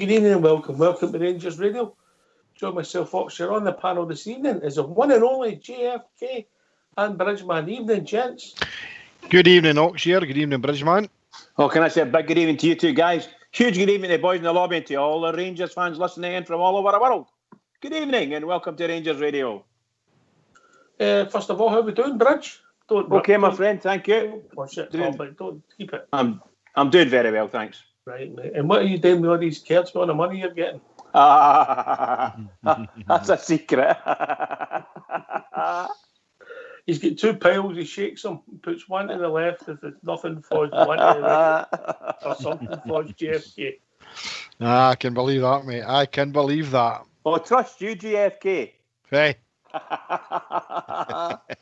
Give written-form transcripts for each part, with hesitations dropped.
good evening and welcome. Welcome to Rangers Radio. Join myself, Oxshire, on the panel this evening is the one and only JFK and Bridgeman. Evening, gents. Good evening, Oxshire. Good evening, Bridgeman. Oh, can I say a big good evening to you two guys? Huge good evening to the boys in the lobby and to all the Rangers fans listening in from all over the world. Good evening and welcome to Rangers Radio. First of all, how are we doing, Bridge? Okay, my friend, thank you. Push it, but don't keep it. I'm doing very well, thanks. Right, mate. And what are you doing with all these cards? What the money you're getting? That's a secret. He's got two piles, he shakes them, puts one to the left if it's nothing for one to the right, or something for JFK. I can believe that, mate. I can believe that. Oh, trust you, JFK. Hey.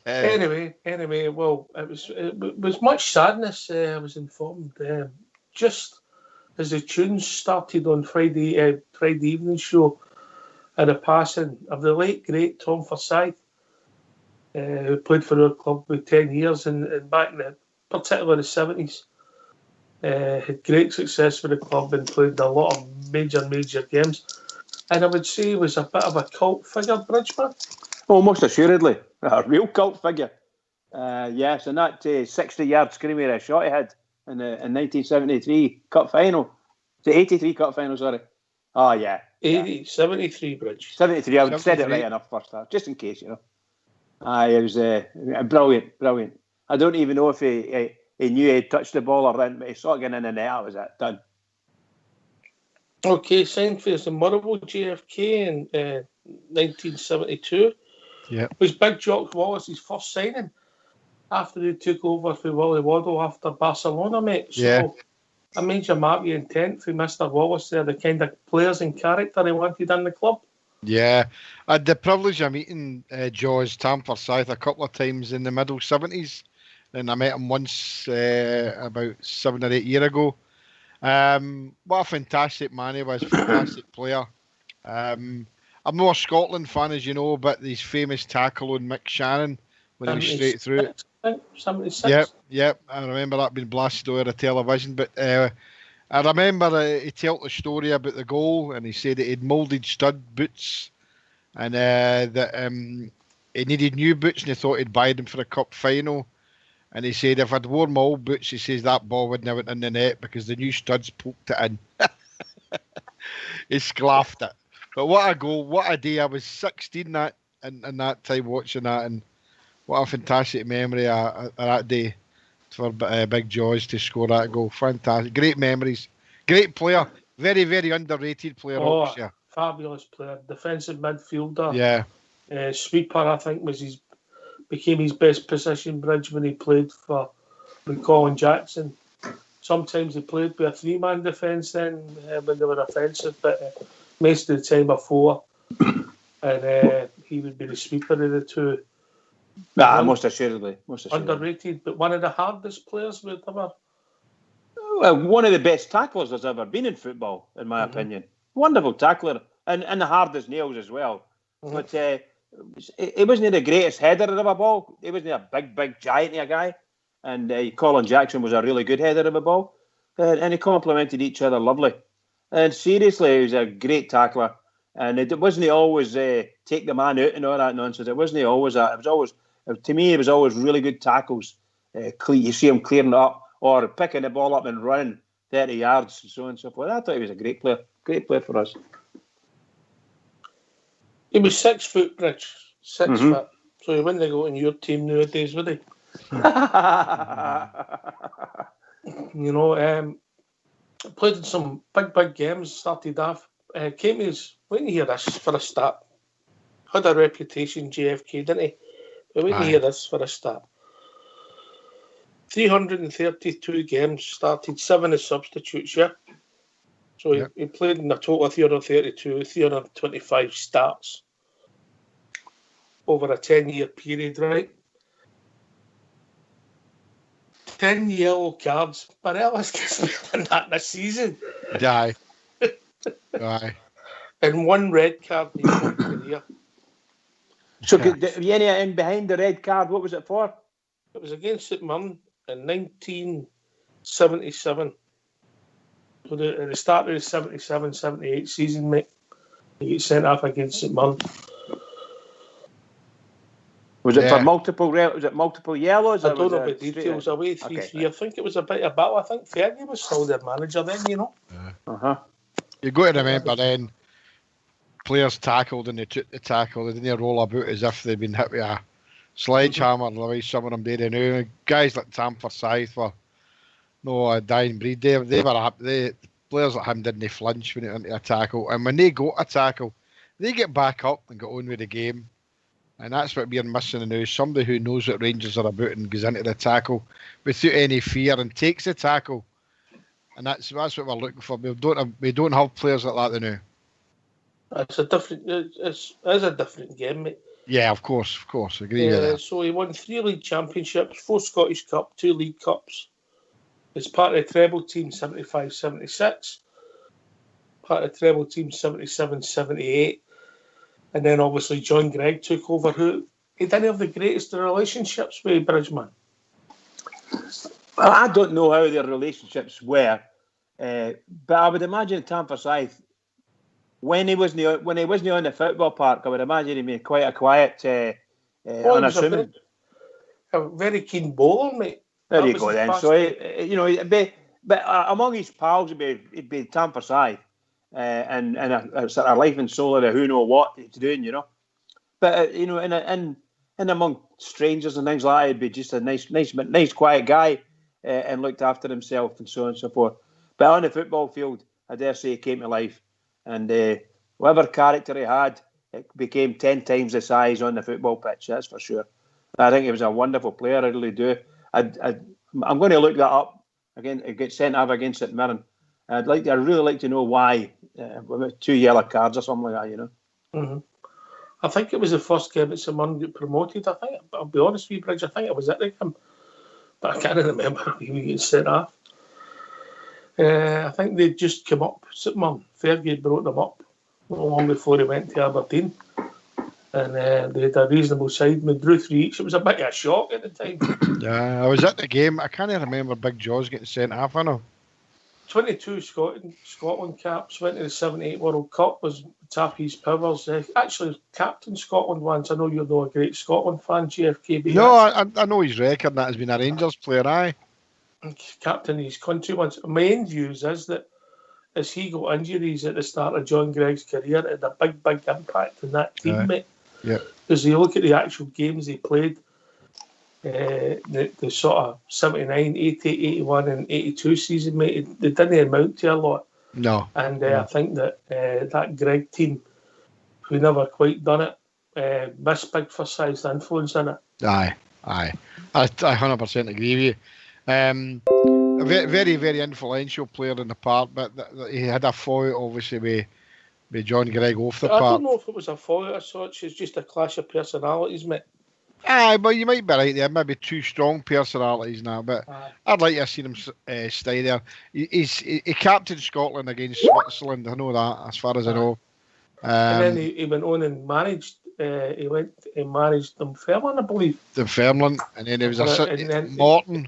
Anyway, well, it was much sadness. I was informed just as the tunes started on Friday evening show, and the passing of the late great Tom Forsyth, who played for our club for 10 years and back in particularly the 70s. Had great success for the club and played a lot of major games. And I would say he was a bit of a cult figure, Bridgeman. Oh, most assuredly. A real cult figure. Yes, and that 60-yard screamer a shot he had in 1973 Cup final. The 83 Cup final, sorry. Oh, yeah. 73, Bridge. 73, I said it right enough first half, just in case, you know. It was brilliant. I don't even know if he knew he'd touched the ball or didn't, but he saw it getting in the net. That was it. Done. Okay, signed for the Motherwell JFK in 1972. Yeah. It was Big Jock Wallace's first signing after he took over for Willie Waddle after Barcelona, mate. So a major mark of intent for Mr. Wallace there, the kind of players and character he wanted in the club. Yeah, I had the privilege of meeting George Tom Forsyth a couple of times in the middle 70s, and I met him once about 7 or 8 years ago. What a fantastic man he was, fantastic player. I'm more a Scotland fan, as you know, but his famous tackle on Mick Shannon when he was straight through it. 76. Yep. I remember that being blasted over the television, but I remember he told the story about the goal, and he said that he'd moulded stud boots, and that he needed new boots, and he thought he'd buy them for a cup final. And he said, if I'd worn my old boots, he says that ball would never in the net because the new studs poked it in. He sclaffed it. But what a goal, what a day. I was 16 in that time watching that, and what a fantastic memory of that day for Big George to score that goal. Fantastic. Great memories. Great player. Very, very underrated player. Fabulous player. Defensive midfielder. Yeah. Sweeper, I think, became his best position, Bridge, when he played with Colin Jackson. Sometimes he played with a three-man defence then when they were offensive, but most of the time a four. And he would be the sweeper of the two. Most assuredly. Underrated, but one of the hardest players we've ever. Well, one of the best tacklers there's ever been in football, in my opinion. Wonderful tackler, and the hardest nails as well. But he wasn't the greatest header of a ball. He wasn't a big giant of a guy. And Colin Jackson was a really good header of a ball. And they complemented each other lovely. And seriously, he was a great tackler. And it wasn't always take the man out and all that nonsense. It wasn't always that. It was always, to me, it was always really good tackles. You see him clearing it up or picking the ball up and running 30 yards and so on and so forth. I thought he was a great player. Great player for us. He was 6 foot, Bridge. 6 foot. So he wouldn't go in your team nowadays, would he? You know, played in some big games, started off. Came as, wait to hear this for a start. Had a reputation, JFK, didn't he? But wait to hear this for a start. 332 games, started 7 as substitutes, yeah? So he played in a total of 332, 325 starts over a 10-year period, right? 10 yellow cards. Barellas gets more than that in a season. Aye. And 1 red card in his career. So, in behind the red card, what was it for? It was against St Mirren in 1977. So at the start of the 77-78 season, mate, he gets sent off against St Mirren. Was it for multiple? Was it multiple yellows? I don't know about details. Away 3-3. I think it was a bit of battle. I think Fergie was still their manager then. You know. You got to remember then. Players tackled and they took the tackle. They didn't roll about as if they'd been hit with a sledgehammer. The way some of them did. Now guys like Tam Forsyth were a dying breed. They players like him didn't flinch when it went into a tackle, and when they got a tackle, they get back up and get on with the game. And that's what we're missing now. Somebody who knows what Rangers are about and goes into the tackle without any fear and takes the tackle. And that's what we're looking for. We don't have players like that now. It's a different game, mate. Yeah, of course. Agree with that. So he won 3 league championships, 4 Scottish Cup, 2 League Cups. He's part of the treble team 75-76, part of the treble team 77-78. And then obviously John Greig took over, who he didn't have the greatest of relationships with Bridgman. Well, I don't know how their relationships were, but I would imagine Tam Forsyth, when he wasn't on the football park, I would imagine he'd be quite a quiet, unassuming. A very keen bowler, mate. There you go then. So but among his pals, he'd be Tam Forsyth. And a sort of life and soul of who know what he's doing, you know. But in among strangers and things like that, he'd be just a nice, quiet guy, and looked after himself and so on and so forth. But on the football field, I dare say he came to life, and whatever character he had, it became 10 times the size on the football pitch. That's for sure. I think he was a wonderful player. I really do. I'm going to look that up again. It gets sent off against St Mirren. I'd really like to know why, 2 yellow cards or something like that, you know. Mm-hmm. I think it was the first game that St Mirren got promoted. I think, I'll be honest with you, Bridge, I think it was at the game, but I can't remember if we get sent off. I think they'd just come up, St Mirren. Fergie brought them up not long before he went to Aberdeen. And they had a reasonable side. We drew 3 each. It was a bit of a shock at the time. Yeah, I was at the game. I can't remember Big Jaws getting sent off, I know. 22 Scotland caps, went to the 78 World Cup, was Tappy's Powers. Actually, captain Scotland once. I know you're not a great Scotland fan, GFKB. No, I know his record, that has been a Rangers player, aye. Captain his country once. My end views is that as he got injuries at the start of John Greig's career, it had a big impact on that team, mate. Yeah. Because you look at the actual games they played, the sort of 79, 80, 81 and 82 season, mate, they didn't amount to a lot. No. And I think that that Greig team, who never quite done it, missed Big Forsyth's influence in it. Aye. I 100% agree with you. A very, very influential player in the park, but he had a fight, obviously, with John Greig off the park. I don't know if it was a fight or such, it's just a clash of personalities, mate. Aye, but you might be right there. Maybe 2 strong personalities now, but I'd like to see him stay there. He captained Scotland against Switzerland. I know that, as far as I know. And then he went on and managed. He went and managed Dunfermline, I believe. Dunfermline, and then he was assistant at Morton.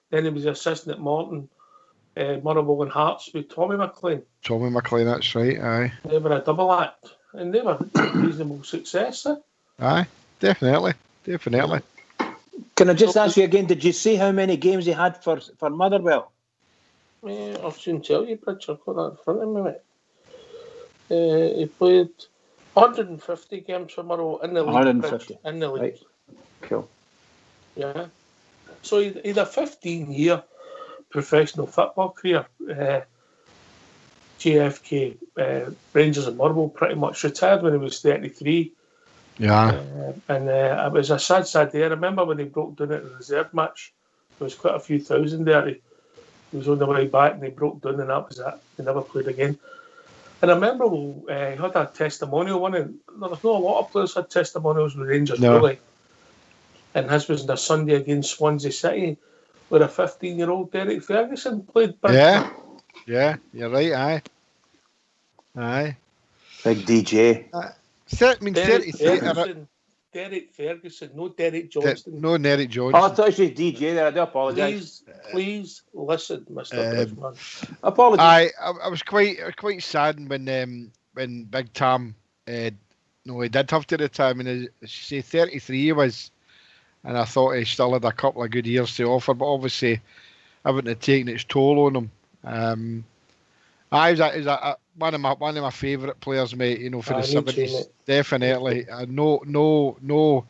Then he was assistant at Morton, Motherwell and Hearts with Tommy McLean. Tommy McLean, that's right. Aye. They were a double act, and they were reasonable success. Aye, definitely. Can I just ask you again, did you see how many games he had for Motherwell? I'll soon tell you, Bridge. I've got that in front of me, mate. He played 150 games for Motherwell in the league. 150. In the league. Right. Cool. Yeah. So he had a 15-year professional football career. JFK, Rangers and Motherwell, pretty much retired when he was 33. Yeah. And it was a sad day. I remember when he broke down at the reserve match. There was quite a few thousand there. He was on the way back and he broke down, and that was it. He never played again. And I remember he had a testimonial one, and there's not a lot of players had testimonials with Rangers, really. And his was on a Sunday against Swansea City, where a 15-year-old Derek Ferguson played. Yeah, you're right, aye. Big DJ. 33. Derek Ferguson, no Derek Johnston. No Derek Oh, Johnson. I thought you said DJ there. I do apologise. Please listen, Mr. Bridgman. Apologies. I was quite saddened when Big Tam, he did have to retire. I mean, say 33 he was, and I thought he still had a couple of good years to offer, but obviously everything had taken its toll on him. He was one of my favourite players, mate. For the 70s, definitely. No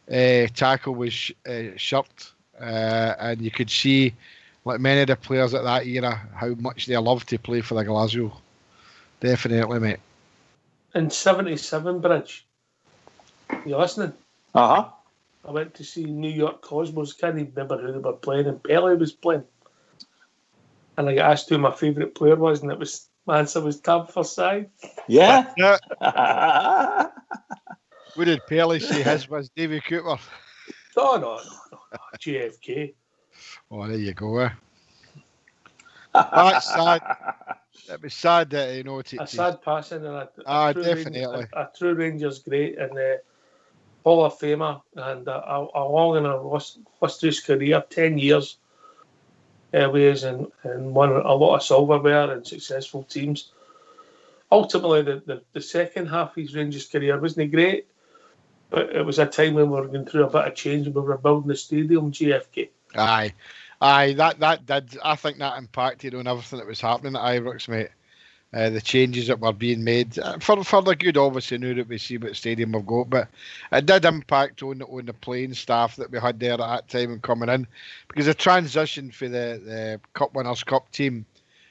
tackle was shirked, and you could see, like many of the players at that era, how much they loved to play for the Glasgow. Definitely, mate. In 77, Bridge, you listening? Uh-huh. I went to see New York Cosmos. Can't even remember who they were playing, and Pele was playing. And I got asked who my favourite player was, and my answer was Tam Forsyth. Yeah. What did Pele say his was? Davy Cooper? No. JFK. Oh, there you go. That's sad. It was sad that, a sad passing, and definitely. A true Rangers great, and Hall of Famer, and a long and illustrious career, 10 years. Airways and won a lot of silverware and successful teams. Ultimately, the second half of his Rangers career wasn't great, but it was a time when we were going through a bit of change and we were building the stadium, JFK. Aye, that did. I think that impacted on everything that was happening at Ibrox, mate. The changes that were being made for the good, obviously, now that we see what stadium we've got, but it did impact on the playing staff that we had there at that time and coming in, because the transition for the Cup Winners' Cup team,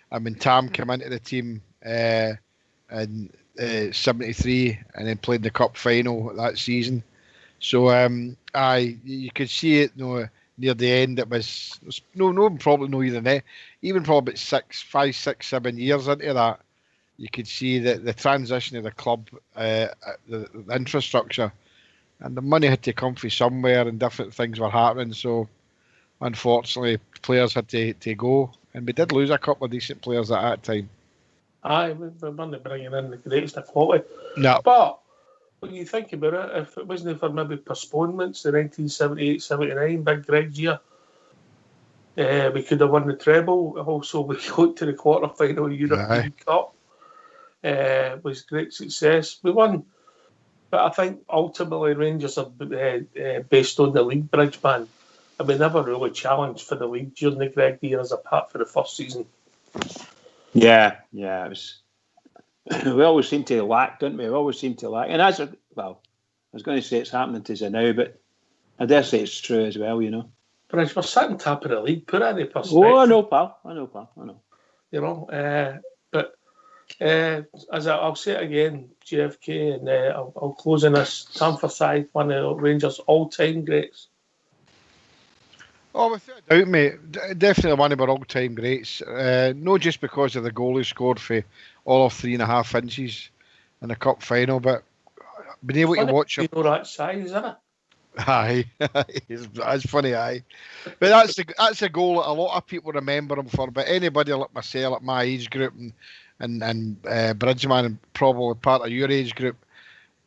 I mean, Tam came into the team in 73 and then played the Cup final that season. So you could see it near the end. It was probably no even there, even probably about 5, 6, 7 years into that. You could see that the transition of the club, the infrastructure, and the money had to come from somewhere, and different things were happening. So, unfortunately, players had to go, and we did lose a couple of decent players at that time. Aye, we weren't bringing in the greatest of quality. No. But when you think about it, if it wasn't for maybe postponements, the 1978-79 Big Greg's year, we could have won the treble. Also, we got to the quarter-final European Cup. Was great success. We won, but I think ultimately Rangers are based on the league, Bridgeman, and we never really challenged for the league during the Greg years apart for the first season. Yeah, it was. We always seem to lack, don't we? We always seem to lack, and I was going to say it's happening to us now, but I dare say it's true as well. Bridge, we're sitting top of the league. Put it in perspective. Oh, I know, pal. I know. But. As I'll say it again, JFK, and I'll close on this. Tam Forsyth, one of the Rangers' all-time greats. Oh, without a doubt, mate. Definitely one of our all-time greats. Not just because of the goal he scored for all of 3.5 inches in the cup final, but being able to watch him. You know that size, isn't it? Aye, that's funny, aye. But that's a goal that a lot of people remember him for. But anybody like myself, at my age group, and Bridgeman, and probably part of your age group,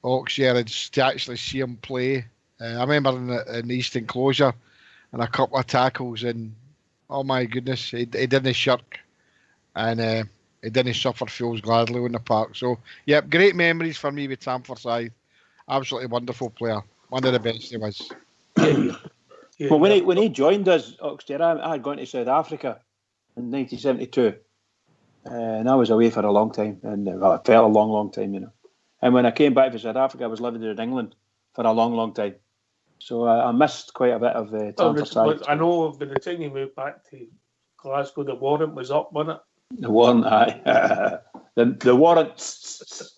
Oxshire, to actually see him play. I remember in the East Enclosure, and a couple of tackles, and oh my goodness, he didn't shirk, and he didn't suffer fools gladly in the park. So, yeah, great memories for me with Tam Forsyth. Absolutely wonderful player. One of the best he was. Yeah. Well, when he joined us, Oxford, I had gone to South Africa in 1972, and I was away for a long time, and it felt a long time, And when I came back to South Africa, I was living in England for a long time, so I missed quite a bit of Tam Forsyth. I know by the time you moved back to Glasgow, the warrant was up, wasn't it? The warrant, aye. the warrants.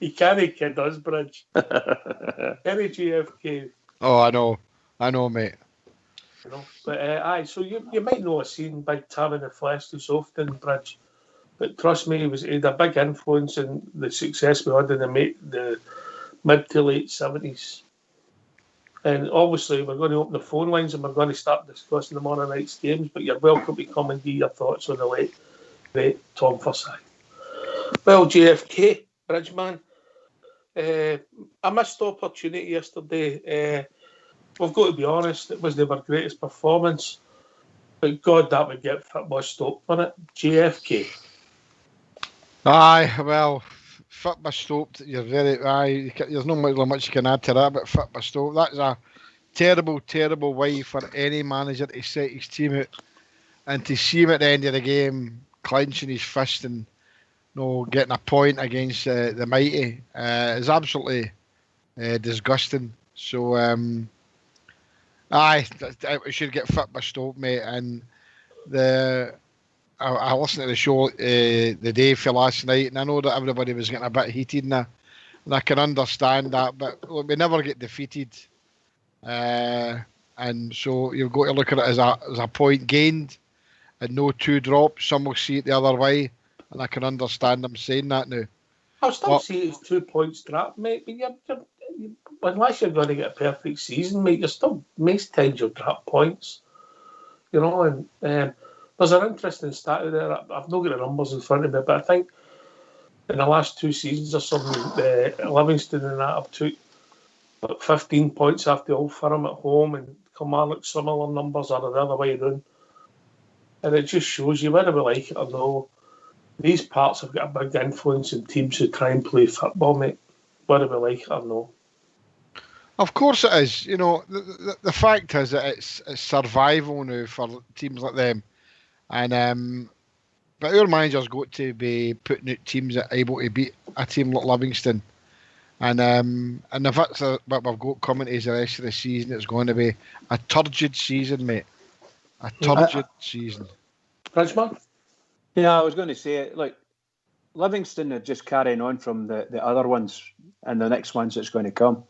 You can't kid us, Bridge. Any GFK. Oh, I know, mate. But aye, so you might not have seen Big Tam in the flesh too often, Bridge. But trust me, he had a big influence in the success we had in the mid to late 70s. And obviously, we're going to open the phone lines and we're going to start discussing tomorrow night's games. But you're welcome to come and give your thoughts on the late great Tam Forsyth. Well, JFK, Bridgeman, I missed the opportunity yesterday. We've got to be honest, it wasn't our greatest performance. But God, that would get football stopped for it. JFK. Aye, well, football stopped. You're very there's not much you can add to that, but football stopped. That's a terrible, terrible way for any manager to set his team out, and to see him at the end of the game clenching his fist and getting a point against the mighty is absolutely disgusting. So, we should get football stopped, mate. And I listened to the show the day for last night, and I know that everybody was getting a bit heated, and I can understand that. But look, we never get defeated, and so you've got to look at it as a point gained, and no two drops. Some will see it the other way, and I can understand them saying that now. I'll still see it as 2 points dropped, mate. But unless you're going to get a perfect season, mate, you're still most times you'll drop points. And there's an interesting stat out there. I've not got the numbers in front of me, but I think in the last 2 seasons or something, Livingston and that have took 15 points after Old Firm at home, and Kilmarnock similar numbers are the other way around. And it just shows you, whether we like it or no, these parts have got a big influence in teams who try and play football, mate, whether we like it or no. Of course it is. The fact is that it's survival now for teams like them. And but our manager's got to be putting out teams that are able to beat a team like Livingston. And if that's what we've got coming to the rest of the season, it's going to be a turgid season, mate. A turgid season. Bridgman? Yeah, I was going to say, like, Livingston are just carrying on from the other ones and the next ones that's going to come.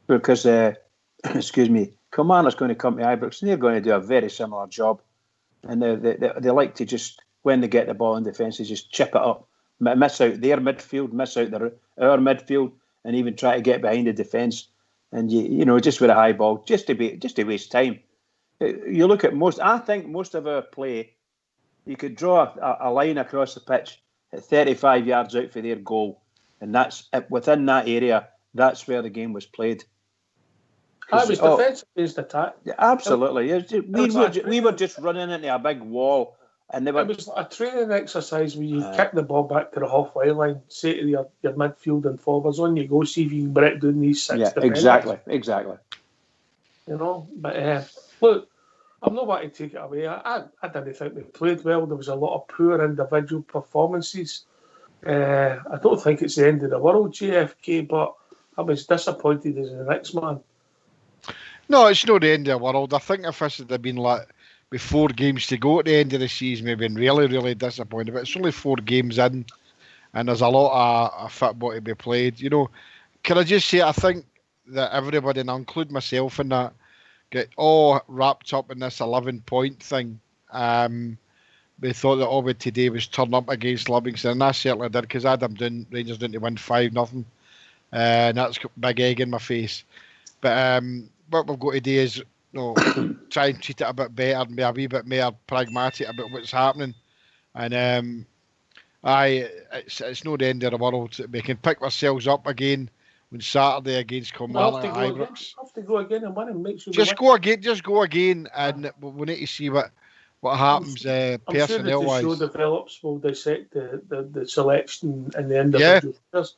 Because, Kilmarnock's going to come to Ibrox, and they're going to do a very similar job. And they like to just, when they get the ball in defence, they just chip it up, miss out their midfield, miss out our midfield, and even try to get behind the defence. And just with a high ball, just to waste time. You look at most of our play, you could draw a line across the pitch at 35 yards out for their goal, and that's within that area. That's where the game was played. I was defence-based attack. Absolutely. We were just running into a big wall. And it was a training exercise where you kick the ball back to the halfway line, say to your midfield and forwards, on you go, see if you can break down these 6 defenders. Exactly. But look, I'm not wanting to take it away. I didn't think they played well. There was a lot of poor individual performances. I don't think it's the end of the world, JFK, but I was disappointed as the next man. No, it's not the end of the world. I think if this had been like with 4 games to go at the end of the season, we've been really, really disappointed. But it's only 4 games in, and there's a lot of football to be played. Can I just say, I think that everybody, and I include myself in that, get all wrapped up in this 11-point thing. We thought that all we today was turn up against Livingston, and I certainly did, because I had them doing Rangers doing to win 5-0, and that's got big egg in my face. But what we've got to do is try and treat it a bit better and be a wee bit more pragmatic about what's happening. And it's not the end of the world. We can pick ourselves up again on Saturday against Kilmarnock at Ibrox. Have to go again and win and make sure. Just go again, and we need to see what happens personnel wise. I'm sure as the show develops, we'll dissect the selection and the individual players.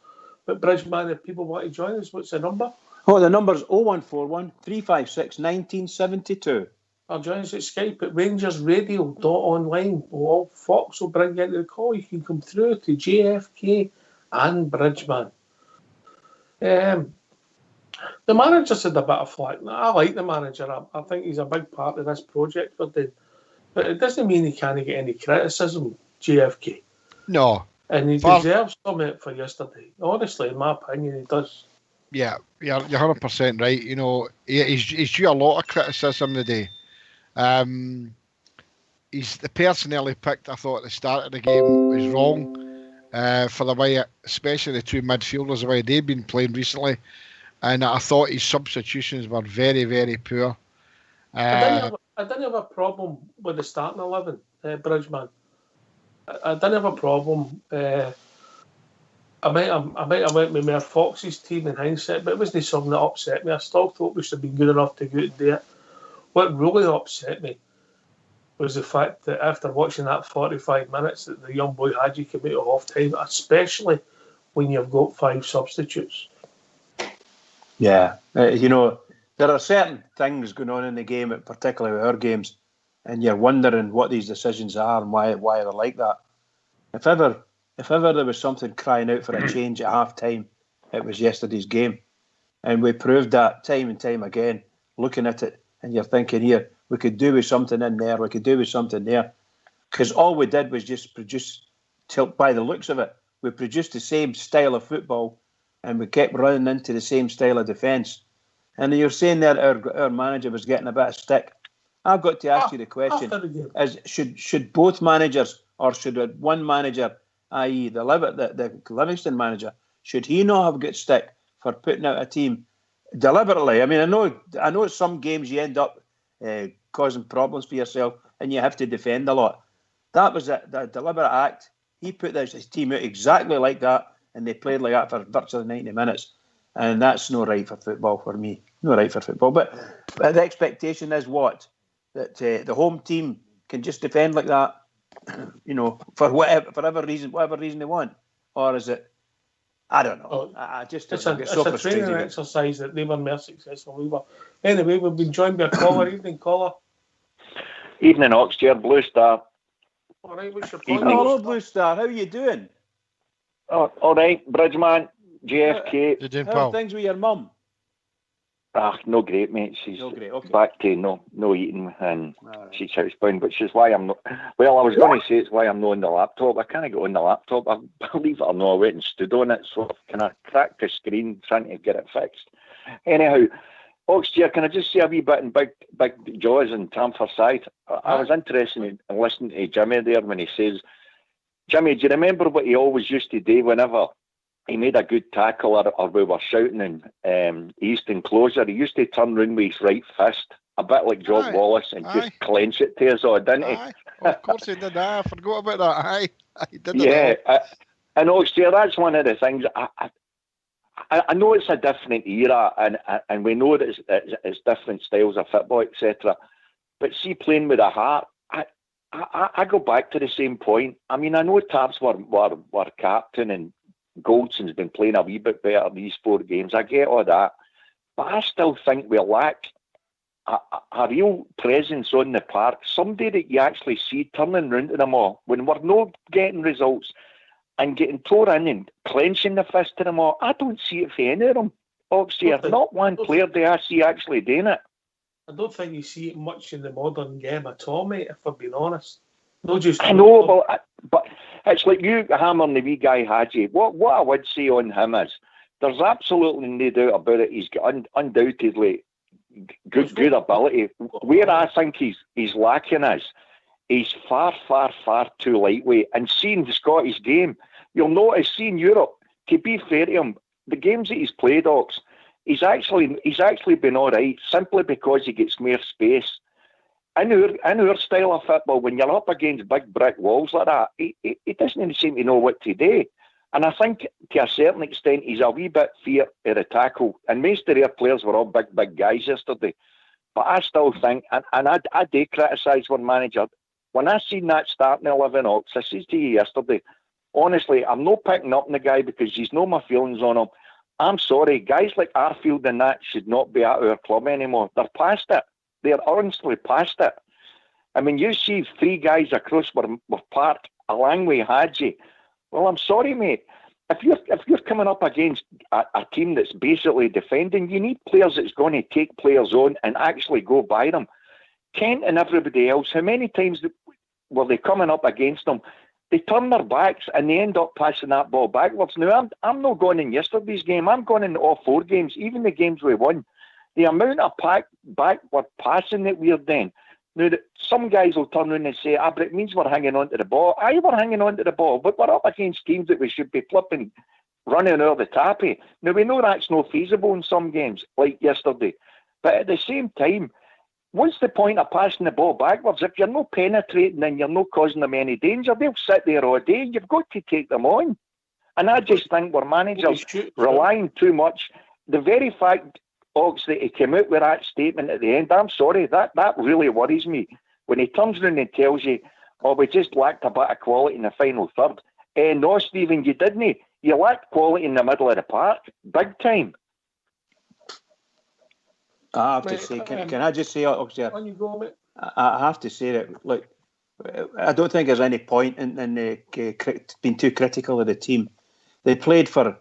But Bridgman, if people want to join us, what's the number? Oh, the number's 0141 356 1972. Or join us at Skype at rangersradio.online. Fox will bring you into the call. You can come through to JFK and Bridgman. The manager's had a bit of flack. I like the manager. I think he's a big part of this project we're doing. But it doesn't mean he can't get any criticism, JFK. No. And he deserves something for yesterday. Honestly, in my opinion, he does. Yeah, you're 100% right. He's due a lot of criticism today. He's the personnel he picked, I thought, at the start of the game was wrong for the way, especially the 2 midfielders, the way they've been playing recently. And I thought his substitutions were very, very poor. I didn't have a problem with the starting 11, Bridgman. I didn't have a problem I might have went with Mayor Fox's team in hindsight, but it wasn't something that upset me. I still thought we should have been good enough to go and do it. What really upset me was the fact that after watching that 45 minutes that the young boy Hadji came out of half time, especially when you've got 5 substitutes. Yeah, there are certain things going on in the game, particularly with our games, and you're wondering what these decisions are and why they're like that. If ever there was something crying out for a change at half time, it was yesterday's game. And we proved that time and time again, looking at it, and you're thinking, here, we could do with something in there, we could do with something there. Because all we did was just produce, by the looks of it, we produced the same style of football, and we kept running into the same style of defence. And you're saying that our manager was getting a bit of stick. I've got to ask you the question, should both managers, or should one manager, i.e. the Livingston manager, should he not have got stick for putting out a team deliberately? I mean, I know some games you end up causing problems for yourself and you have to defend a lot. That was the deliberate act. He put his team out exactly like that, and they played like that for virtually 90 minutes. And that's not right for football for me. Not right for football. But the expectation is what? That the home team can just defend like that, for whatever reason they want, or is it? I don't know. It's a training exercise that they were more successful. We were. Anyway, we've been joined by a caller. Evening, caller. Evening, Oxchair, Blue Star. All right, what's your point? Hello, Blue Star. How are you doing? Oh, all right, Bridgeman, JFK. How are things with your mum? No great, mate. She's okay. Back to no eating, and she's housebound, which is why I'm not. Well, I was going to say it's why I'm not on the laptop. I can't get on the laptop. Believe it or not, I went and stood on it, so I kind of cracked the screen trying to get it fixed. Anyhow, Oxchair, can I just say a wee bit in Big Jaws and Tamfer side? I was interested in listening to Jimmy there when he says, Jimmy, do you remember what he always used to do whenever he made a good tackle or we were shouting in Easton closer? He used to turn round with his right fist, a bit like George Wallace, and just clench it to us all, didn't he? Of course he did. I forgot about that. He did it. Yeah, and Oxchair, that's one of the things. I know it's a different era, and we know that it's different styles of football, etc. But see, playing with a heart, I go back to the same point. I mean, I know Taps were captain and Goldson's been playing a wee bit better these 4 games. I get all that. But I still think we lack a real presence on the park. Somebody that you actually see turning round to them all. When we're not getting results and getting tore in and clenching the fist to them all, I don't see it for any of them. Oxchair, not one player do I see actually doing it. I don't think you see it much in the modern game at all, mate, if I'm being honest. I know, but it's like you hammering the wee guy Hadji. What I would say on him is, there's absolutely no doubt about it. He's got undoubtedly good ability. Where I think he's lacking is, he's far, far, far too lightweight. And seeing the Scottish game, you'll notice, seeing Europe, to be fair to him, the games that he's played, Ox, he's actually been all right, simply because he gets more space. In our style of football, when you're up against big brick walls like that, he doesn't seem to know what to do. And I think, to a certain extent, he's a wee bit fear of the tackle. And most of their players were all big guys yesterday. But I still think, and I do criticise one manager, when I seen that starting 11, Ox, I said to you yesterday, honestly, I'm not picking up on the guy because he's no my feelings on him. I'm sorry, guys like Arfield and that should not be at our club anymore. They're past it. They're honestly past it. I mean, you see 3 guys across were parked along with Hadji. Well, I'm sorry, mate. If you're coming up against a team that's basically defending, you need players that's going to take players on and actually go by them. Kent and everybody else, how many times were they coming up against them? They turn their backs and they end up passing that ball backwards. Now, I'm not going in yesterday's game. I'm going in all 4 games, even the games we won. The amount of backward passing that we're doing. Now, some guys will turn around and say, but it means we're hanging on to the ball. We're hanging on to the ball, but we're up against teams that we should be flipping, running over the tappy. Now, we know that's not feasible in some games, like yesterday. But at the same time, what's the point of passing the ball backwards? If you're not penetrating and you're not causing them any danger, they'll sit there all day. You've got to take them on. And I just think we're managers relying too much. The very fact, Ox, that he came out with that statement at the end, I'm sorry, that really worries me. When he turns around and tells you, oh, we just lacked a bit of quality in the final third. No, Stephen, you didn't. You lacked quality in the middle of the park. Big time. I have to say, can I just say, Ox, on you go, mate. I have to say that, look, I don't think there's any point in being too critical of the team. They played for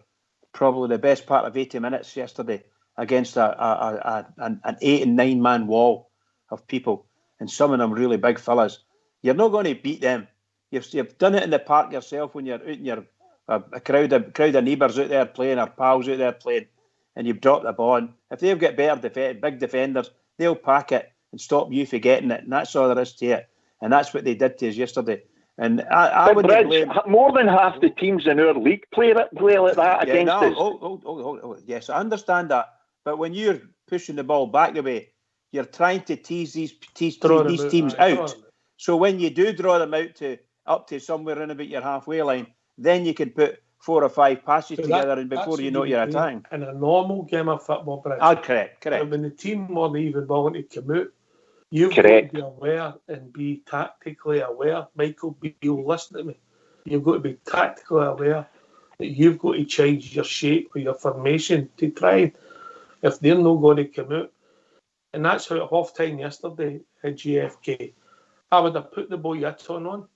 probably the best part of 80 minutes yesterday against an 8 and 9 man wall of people, and some of them really big fellas. You're not going to beat them. You've done it in the park yourself when you're out in a crowd of neighbours out there playing, or pals out there playing, and you've dropped the ball. If they've got better big defenders, they'll pack it and stop you forgetting it, and that's all there is to it. And that's what they did to us yesterday. And I would blame more than half the teams in our league play like that against us. Yes, I understand that. But when you're pushing the ball back the way, you're trying to tease these teams out. So when you do draw them out up to somewhere in about your halfway line, then you can put 4 or 5 passes together, and before you know you're attacking. In a normal game of football, Brett. Correct. When the team weren't even willing to come out, you've got to be aware and be tactically aware. Michael Beale, listen to me. You've got to be tactically aware that you've got to change your shape or your formation to try and, if they're not going to come out. And that's how at half time yesterday at GFK, I would have put the boy Yatton on.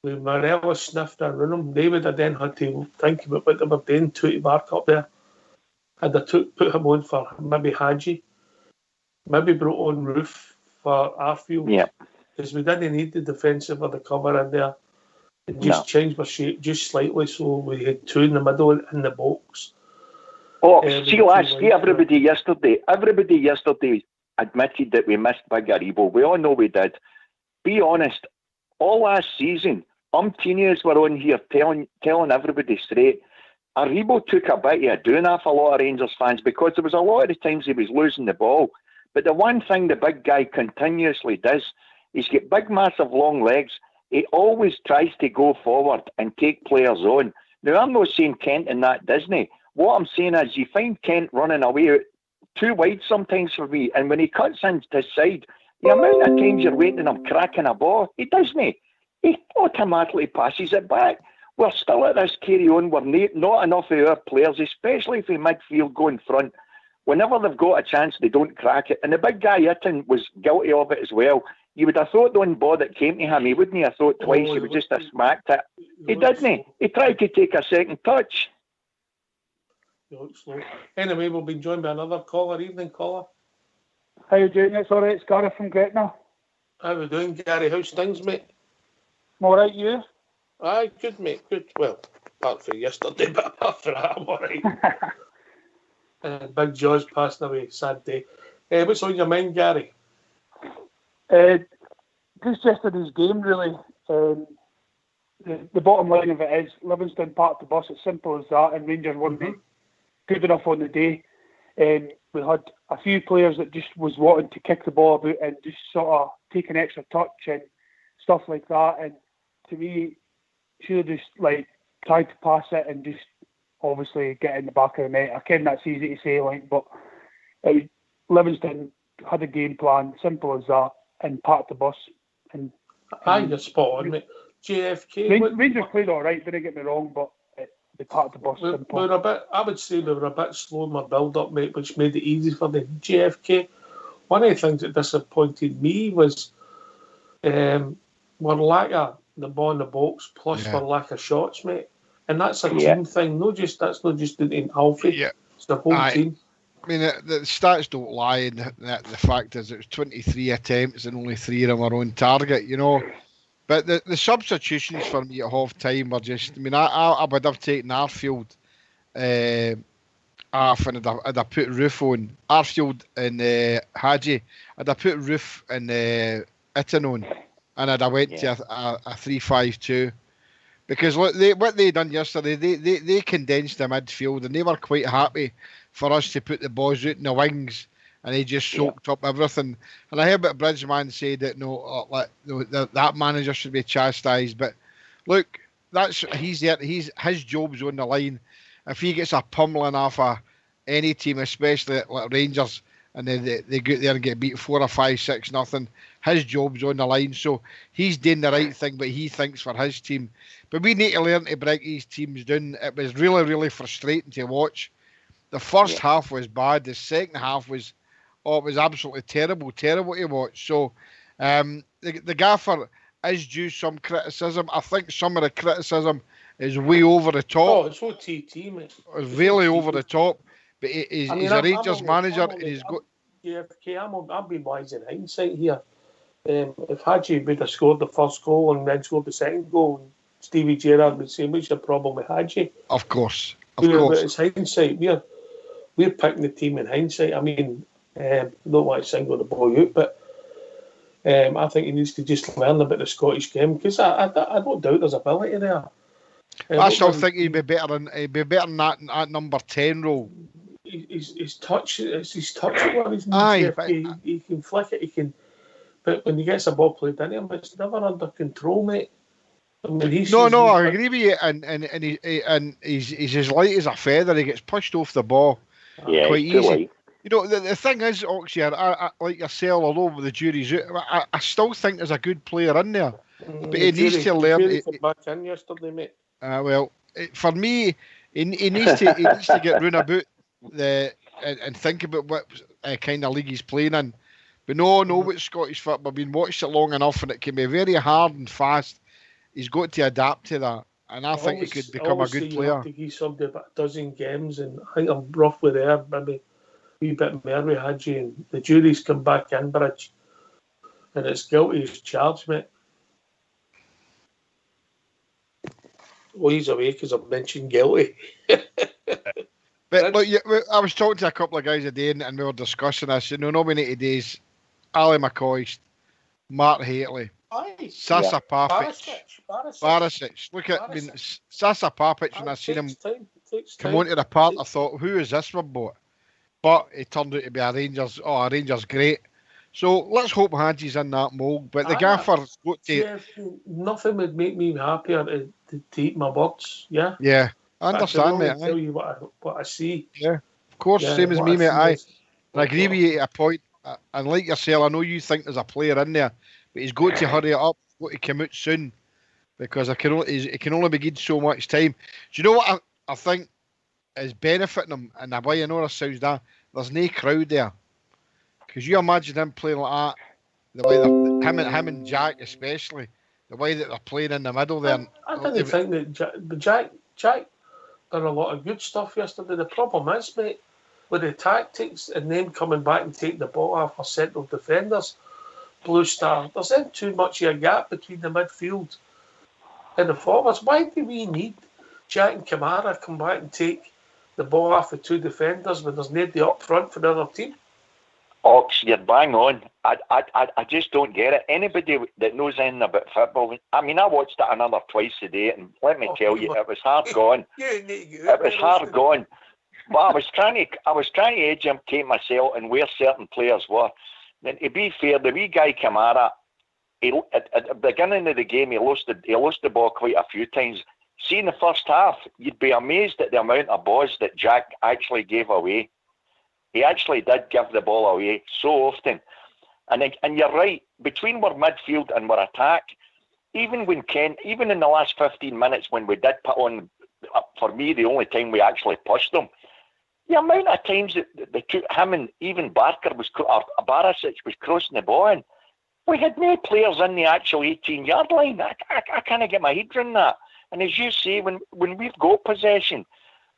With Morelos sniffed around them, they would have then had to think about what they were doing to back up there. Had they put him on for maybe Hadji, maybe brought on Roof for Arfield, because we didn't need the defensive or the cover in there. And just changed our shape just slightly, so we had 2 in the middle in the box. Everybody yesterday admitted that we missed Big Aribo. We all know we did. Be honest, all last season, umpteenius were on here telling everybody straight, Aribo took a bit of doing off a lot of Rangers fans, because there was a lot of the times he was losing the ball. But the one thing the big guy continuously does, he's got big, massive, long legs. He always tries to go forward and take players on. Now, I'm not saying Kent and that Disney. What I'm saying is you find Kent running away too wide sometimes for me. And when he cuts into his side, the amount of times you're waiting him cracking a ball, he doesn't. He automatically passes it back. We're still at this carry on. We're not enough of our players, especially if they midfield go in front. Whenever they've got a chance, they don't crack it. And the big guy Itten was guilty of it as well. You would have thought the one ball that came to him, he wouldn't have thought twice. He would just have smacked it. He didn't. He tried to take a second touch. Anyway, we'll be joined by another caller. Evening, caller. How you doing? It's all right. It's Gary from Gretna. How we doing, Gary? How's things, mate? I'm all right, you? Aye, good, mate. Good. Well, apart from yesterday, but apart from that, I'm all right. Big Jaws passing away. Sad day. What's on your mind, Gary? Just yesterday's game, really. The bottom line of it is Livingston parked the bus. It's simple as that, and Rangers weren't good enough on the day. We had a few players that just was wanting to kick the ball about and just sort of take an extra touch and stuff like that. And to me, should have just tried to pass it and just obviously get in the back of the net. I ken that's easy to say, but Livingston had a game plan, simple as that, and parked the bus. And you're spot on, mate. JFK. Rangers played all right, didn't get me wrong, but they parked the bus. I would say we were a bit slow in our build-up, mate, which made it easy for the JFK. One of the things that disappointed me was our lack of the ball in the box, plus our lack of shots, mate. And that's a team thing. That's not just in Alfie. Yeah. It's the whole team. I mean, the stats don't lie, and the fact is it was 23 attempts and only 3 of them were on target, you know. But the substitutions for me at half time were just, I mean, I would have taken Arfield off, and I'd have put Roof on. Arfield and Hadji. I'd have put Roof and Itten on, and I'd have went to a 3-5-2. Because what they done yesterday, they condensed the midfield, and they were quite happy for us to put the balls out in the wings, and they just soaked up everything. And I heard Bridgeman say that that manager should be chastised. But look, he's there. His job's on the line. If he gets a pummeling off any team, especially like Rangers, and then they go there and get beat 4 or 5, 6-0, his job's on the line. So he's doing the right thing, but he thinks for his team. But we need to learn to break these teams down. It was really, really frustrating to watch. The first half was bad. The second half was, it was absolutely terrible to watch. So the gaffer is due some criticism. I think some of the criticism is way over the top. Oh, it's OTT, mate. It's really over the top. But he's a Rangers manager, and he's got. Yeah, I'll be wise in hindsight here. If Hadji would have scored the first goal and then scored the second goal, Stevie Gerrard would say, "What's your problem with Hadji?" Of course. But it's hindsight. We're picking the team in hindsight. I mean, I don't want to single the boy out, but I think he needs to just learn about the Scottish game, because I don't doubt there's ability there. I still think he'd be better than that number 10 role. His touch, it's his touch where he's he can flick it, he can, but when he gets a ball played into him, it's never under control, mate. I mean, I agree with you, and he's as light as a feather. He gets pushed off the ball quite easy. Light. You know, the thing is, Oxy, I like yourself, although the jury's out, I still think there's a good player in there, but he needs to learn. He back in yesterday, mate. For me, he needs to get round about and think about what kind of league he's playing in. But no, what Scottish football, I've been watched it long enough, and it can be very hard and fast. He's got to adapt to that, and I think he could become a good player. I think he's somebody about a dozen games, and I think I'm roughly there, maybe a wee bit more with Hadji, and the jury's come back in, Bridge, and it's guilty as charged, mate. Well, he's away because I've mentioned guilty. But look, I was talking to a couple of guys today, and we were discussing this. You know, nominated days: Ali McCoy, Mark Hateley, Sasa Papic, Barisic. Look at Sasa Papic, when I seen him come onto the park, I thought, who is this we've bought? But it turned out to be a Rangers great. So let's hope Hadji's in that mould. But the gaffer's got to. Yeah, nothing would make me happier to eat my words. Yeah. Yeah, I understand, mate. I tell you what I see. Yeah, of course, same as me, mate. I agree with you at a point. And like yourself, I know you think there's a player in there, but he's got to hurry it up. He's got to come out soon, because it can only be given so much time. Do you know what I think is benefiting him? And why I know this sounds that there's no crowd there. Because you imagine him playing like that, the way him and Jack especially, the way that they're playing in the middle there. I didn't think that Jack done a lot of good stuff yesterday. The problem is, mate, with the tactics and them coming back and taking the ball off our central defenders, Blue Star, there's in too much of a gap between the midfield and the forwards. Why do we need Jack and Kamara come back and take the ball off the two defenders when there's nobody up front for the other team? Ox, you're bang on. I just don't get it. Anybody that knows anything about football, I mean, I watched it another twice a day, and let me tell you, it was hard gone. It was hard gone. But I was trying to educate myself and where certain players were. And to be fair, the wee guy Kamara, at the beginning of the game, he lost the ball quite a few times. See, in the first half, you'd be amazed at the amount of balls that Jack actually gave away. He actually did give the ball away so often. And you're right, between our midfield and our attack, even in the last 15 minutes when we did put on, for me, the only time we actually pushed them, the amount of times that him and even Barisic was crossing the ball in, we had no players in the actual 18-yard line. I can't get my head around that. And as you say, when we've got possession,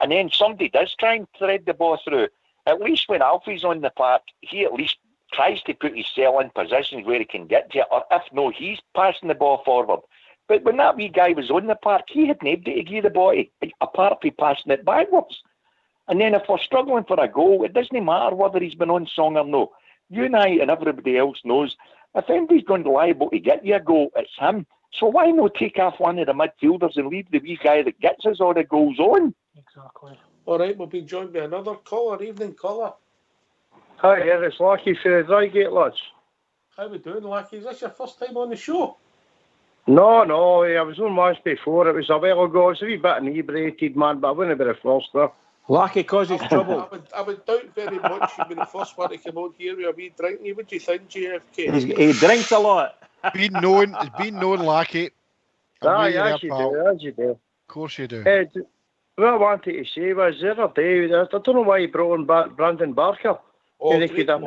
and then somebody does try and thread the ball through, at least when Alfie's on the park, he at least tries to put himself in positions where he can get to it, or if no, he's passing the ball forward. But when that wee guy was on the park, he had nobody to give the ball, apart from passing it backwards. And then if we're struggling for a goal, it doesn't matter whether he's been on song or no. You and I and everybody else knows, if anybody's going to be liable to get you a goal, it's him. So why not take off one of the midfielders and leave the wee guy that gets us all the goals on? Exactly. All right, we'll be joined by another caller. Evening, caller. Hi, it's Lucky for Drygate, lads. How we doing, Lucky? Is this your first time on the show? No, I was on once before. It was a while ago. It was a wee bit inebriated, man, but I wouldn't be the first there. Lucky causes trouble. I would doubt very much you'd be the first one to come out here with a wee drinking. What do you think, JFK? He drinks a lot. It's been known, Lackey. Yes, you do. Of course you do. What I wanted to say was the other day, I don't know why he brought on Brandon Barker. And he could have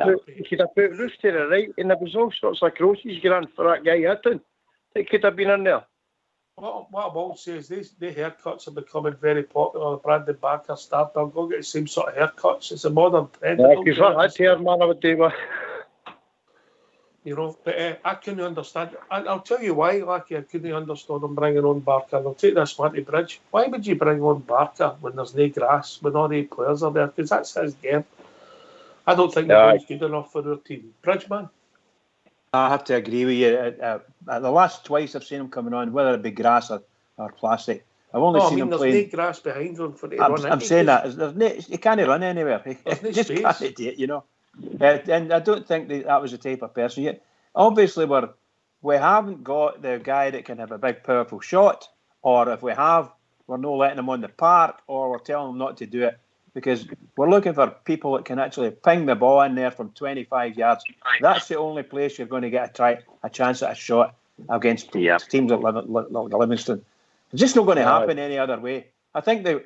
put Roof to the right, and there was all sorts of crosses going for that guy hitting. It could have been in there. What I will say is the haircuts are becoming very popular. Brandon Barker started. I'll go get the same sort of haircuts. It's a modern trend. Yeah, if that hair, man, I would do that. You know, but I couldn't understand. And I'll tell you why, Lucky, I couldn't understand him bringing on Barker. I'll take this one to Bridge. Why would you bring on Barker when there's no grass, when all the players are there? Because that's his game. I don't think the boy's good enough for our team. Bridge, man. I have to agree with you. The last twice I've seen him coming on, whether it be grass or plastic, I've only seen him playing. There's no grass behind him for the run. I'm saying that. He can't run anywhere. He just can't do it, you know. And I don't think that was the type of person yet. Obviously, we haven't got the guy that can have a big, powerful shot, or if we have, we're not letting him on the park, or we're telling him not to do it. Because we're looking for people that can actually ping the ball in there from 25 yards. That's the only place you're going to get a chance at a shot against teams like Livingston. It's just not going to happen any other way. I think the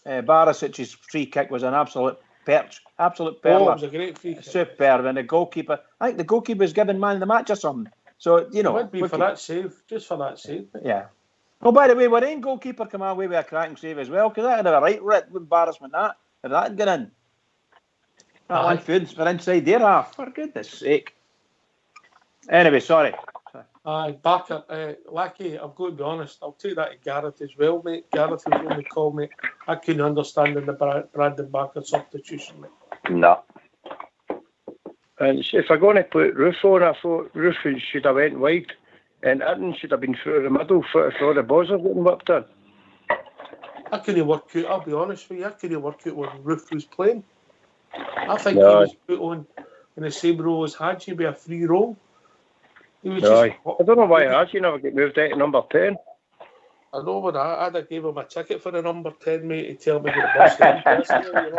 Barisic's free kick was an absolute perch. Absolute perler. Oh, it was a great free kick. Superb. And the goalkeeper, I think the goalkeeper was given man of the match or something. So, you know. It would be for that save, just for that save. Yeah. Oh, by the way, our own goalkeeper come away with a cracking save as well, because that had a right embarrassment, if that had gone in. That one Foods for inside their half, for goodness sake. Anyway, sorry. Barker, Lackey, I've got to be honest, I'll take that to Gareth as well, mate. Gareth was on the call, mate. I couldn't understand the Brandon Barker substitution, mate. No. And if I'm going to put Roof on, I thought Roof should have went wide. And Itten should have been through the middle for the balls are getting whipped in. I couldn't work out, I'll be honest with you, I couldn't work out when Roof was playing. I think he was put on in the same role as Hadji with a free role. He was I don't know why Hadji never get moved out to number 10. I know, but I'd have gave him a ticket for the number 10, mate, to tell me to bust him personally, you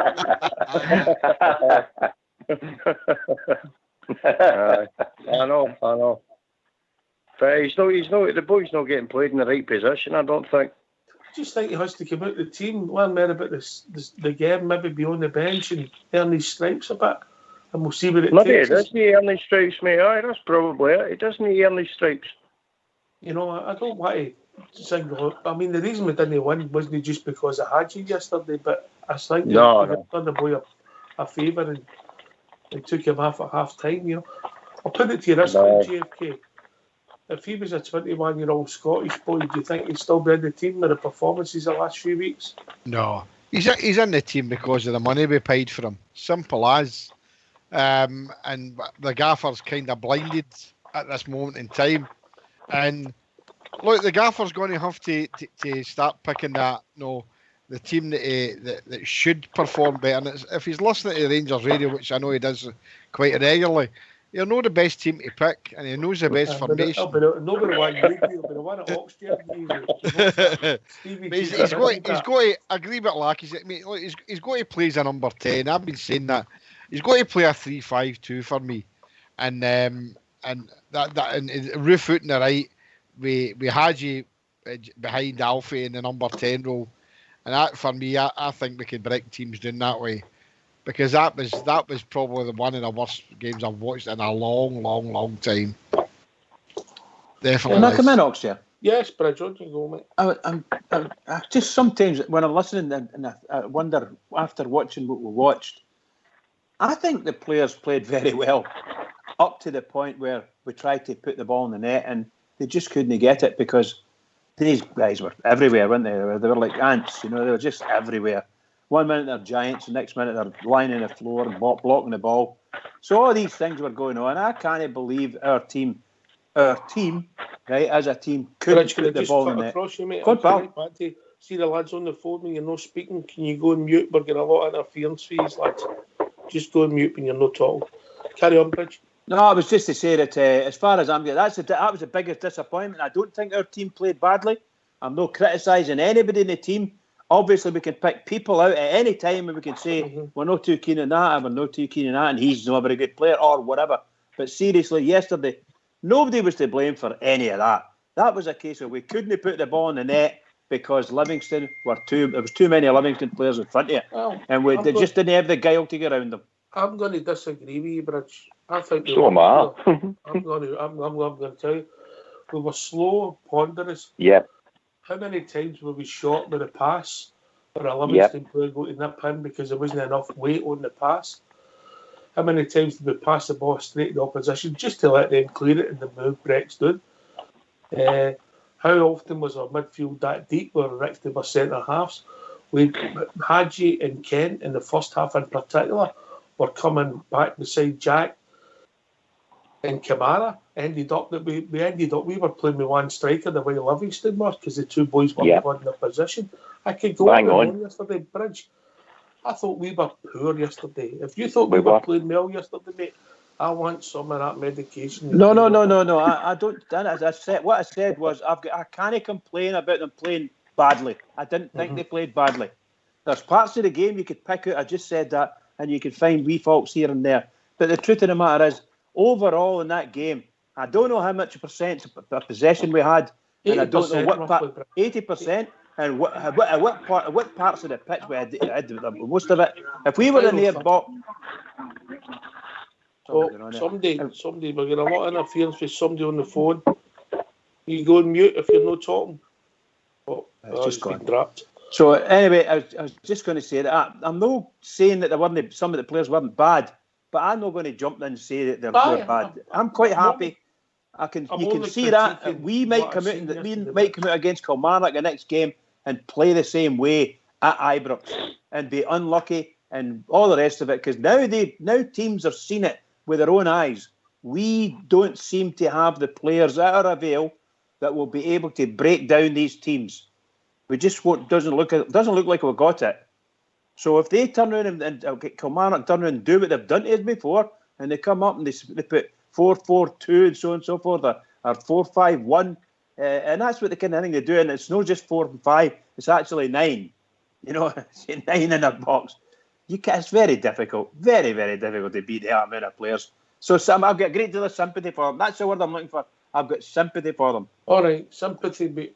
know. I know. But the boy's not getting played in the right position, I don't think. I just think he has to come out the team, learn more about the game, maybe be on the bench and earn his stripes a bit, and we'll see what it maybe takes. Maybe he doesn't earn his stripes, mate. Aye, that's probably it. He doesn't earn his stripes. You know, I don't want to single out. I mean, the reason we didn't win wasn't just because of Hadji yesterday, but I think we done the boy a favour and took him off at half time, you know. I'll put it to you this way, JFK. If he was a 21-year-old Scottish boy, do you think he'd still be in the team with the performances the last few weeks? No. He's in the team because of the money we paid for him. Simple as. And the gaffer's kind of blinded at this moment in time. And look, the gaffer's going to have to start picking that, the team that should perform better. And if he's listening to Rangers radio, which I know he does quite regularly, he'll know the best team to pick, and he knows the best formation. Nobody wants you, he'll be the one at Oxford. He's got to agree with Lack. He's got to play as a number 10. I've been saying that. He's got to play a 3-5-2 for me. And Roof out in the right, we Hadji behind Alfie in the number 10 role. And that, for me, I think we could break teams doing that way. Because that was probably one of the worst games I've watched in a long, long, long time. Definitely. Can I come in, Oxia? Yes, but I don't go, mate. I just sometimes when I'm listening and I wonder after watching what we watched, I think the players played very well up to the point where we tried to put the ball in the net and they just couldn't get it because these guys were everywhere, weren't they? They were like ants, they were just everywhere. 1 minute they're giants, the next minute they're lying on the floor and blocking the ball. So all these things were going on. I can't believe our team, right, as a team, couldn't put the ball in the net. Good, pal. See the lads on the phone when you're not speaking. Can you go and mute? We're getting a lot of interference fees, lads. Just go and mute when you're not talking. Carry on, Bridge. No, I was just to say that as far as I'm concerned, that was the biggest disappointment. I don't think our team played badly. I'm not criticising anybody in the team. Obviously, we can pick people out at any time and we can say we're not too keen on that, and we're not too keen on that, and he's not a very good player or whatever. But seriously, yesterday, nobody was to blame for any of that. That was a case where we couldn't put the ball in the net because Livingston there was too many Livingston players in front of you, and they just didn't have the guile to get around them. I'm going to disagree with you, Bridge. I think so am I. I'm going to tell you, we were slow, ponderous. Yep. How many times were we short with a pass for a Livingston player go to nip in because there wasn't enough weight on the pass? How many times did we pass the ball straight to the opposition just to let them clear it and then move Breck's down? How often was our midfield that deep where Rick's to our centre halves? We Hadji and Kent in the first half in particular were coming back beside Jack and Kamara. We were playing with one striker the way Livingston was because the two boys weren't in their position. I could go on yesterday, Bridge. I thought we were poor yesterday. If you thought we were playing well yesterday, mate, I want some of that medication. No. I don't. What I said was I can't complain about them playing badly. I didn't think they played badly. There's parts of the game you could pick out. I just said that, and you could find wee faults here and there. But the truth of the matter is, overall in that game, I don't know how much percent of possession we had, and I don't know what 80%. And what parts of the pitch we had most of it. If we were in the box. Somebody, we're getting a lot of interference with somebody on the phone. You go on mute if you're not talking. It's just gone. Dropped. So anyway, I was just going to say that I'm not saying that some of the players weren't bad, but I'm not going to jump in and say that they're bad. I'm quite happy. You can see that we might come out against Kilmarnock the next game and play the same way at Ibrox and be unlucky and all the rest of it, because now teams have seen it with their own eyes. We don't seem to have the players at our avail that will be able to break down these teams. We just doesn't look like we've got it. So if they turn around and Kilmarnock turn around and do what they've done to us before, and they come up and they put 4-4-2 and so on and so forth, or 4-5-1, and that's what the kind of thing they do, and it's not just 4 and 5, it's actually 9. You know, 9 in a box. It's very difficult, very, very difficult to beat that amount of players. So I've got a great deal of sympathy for them. That's the word I'm looking for. I've got sympathy for them. All right, sympathy, but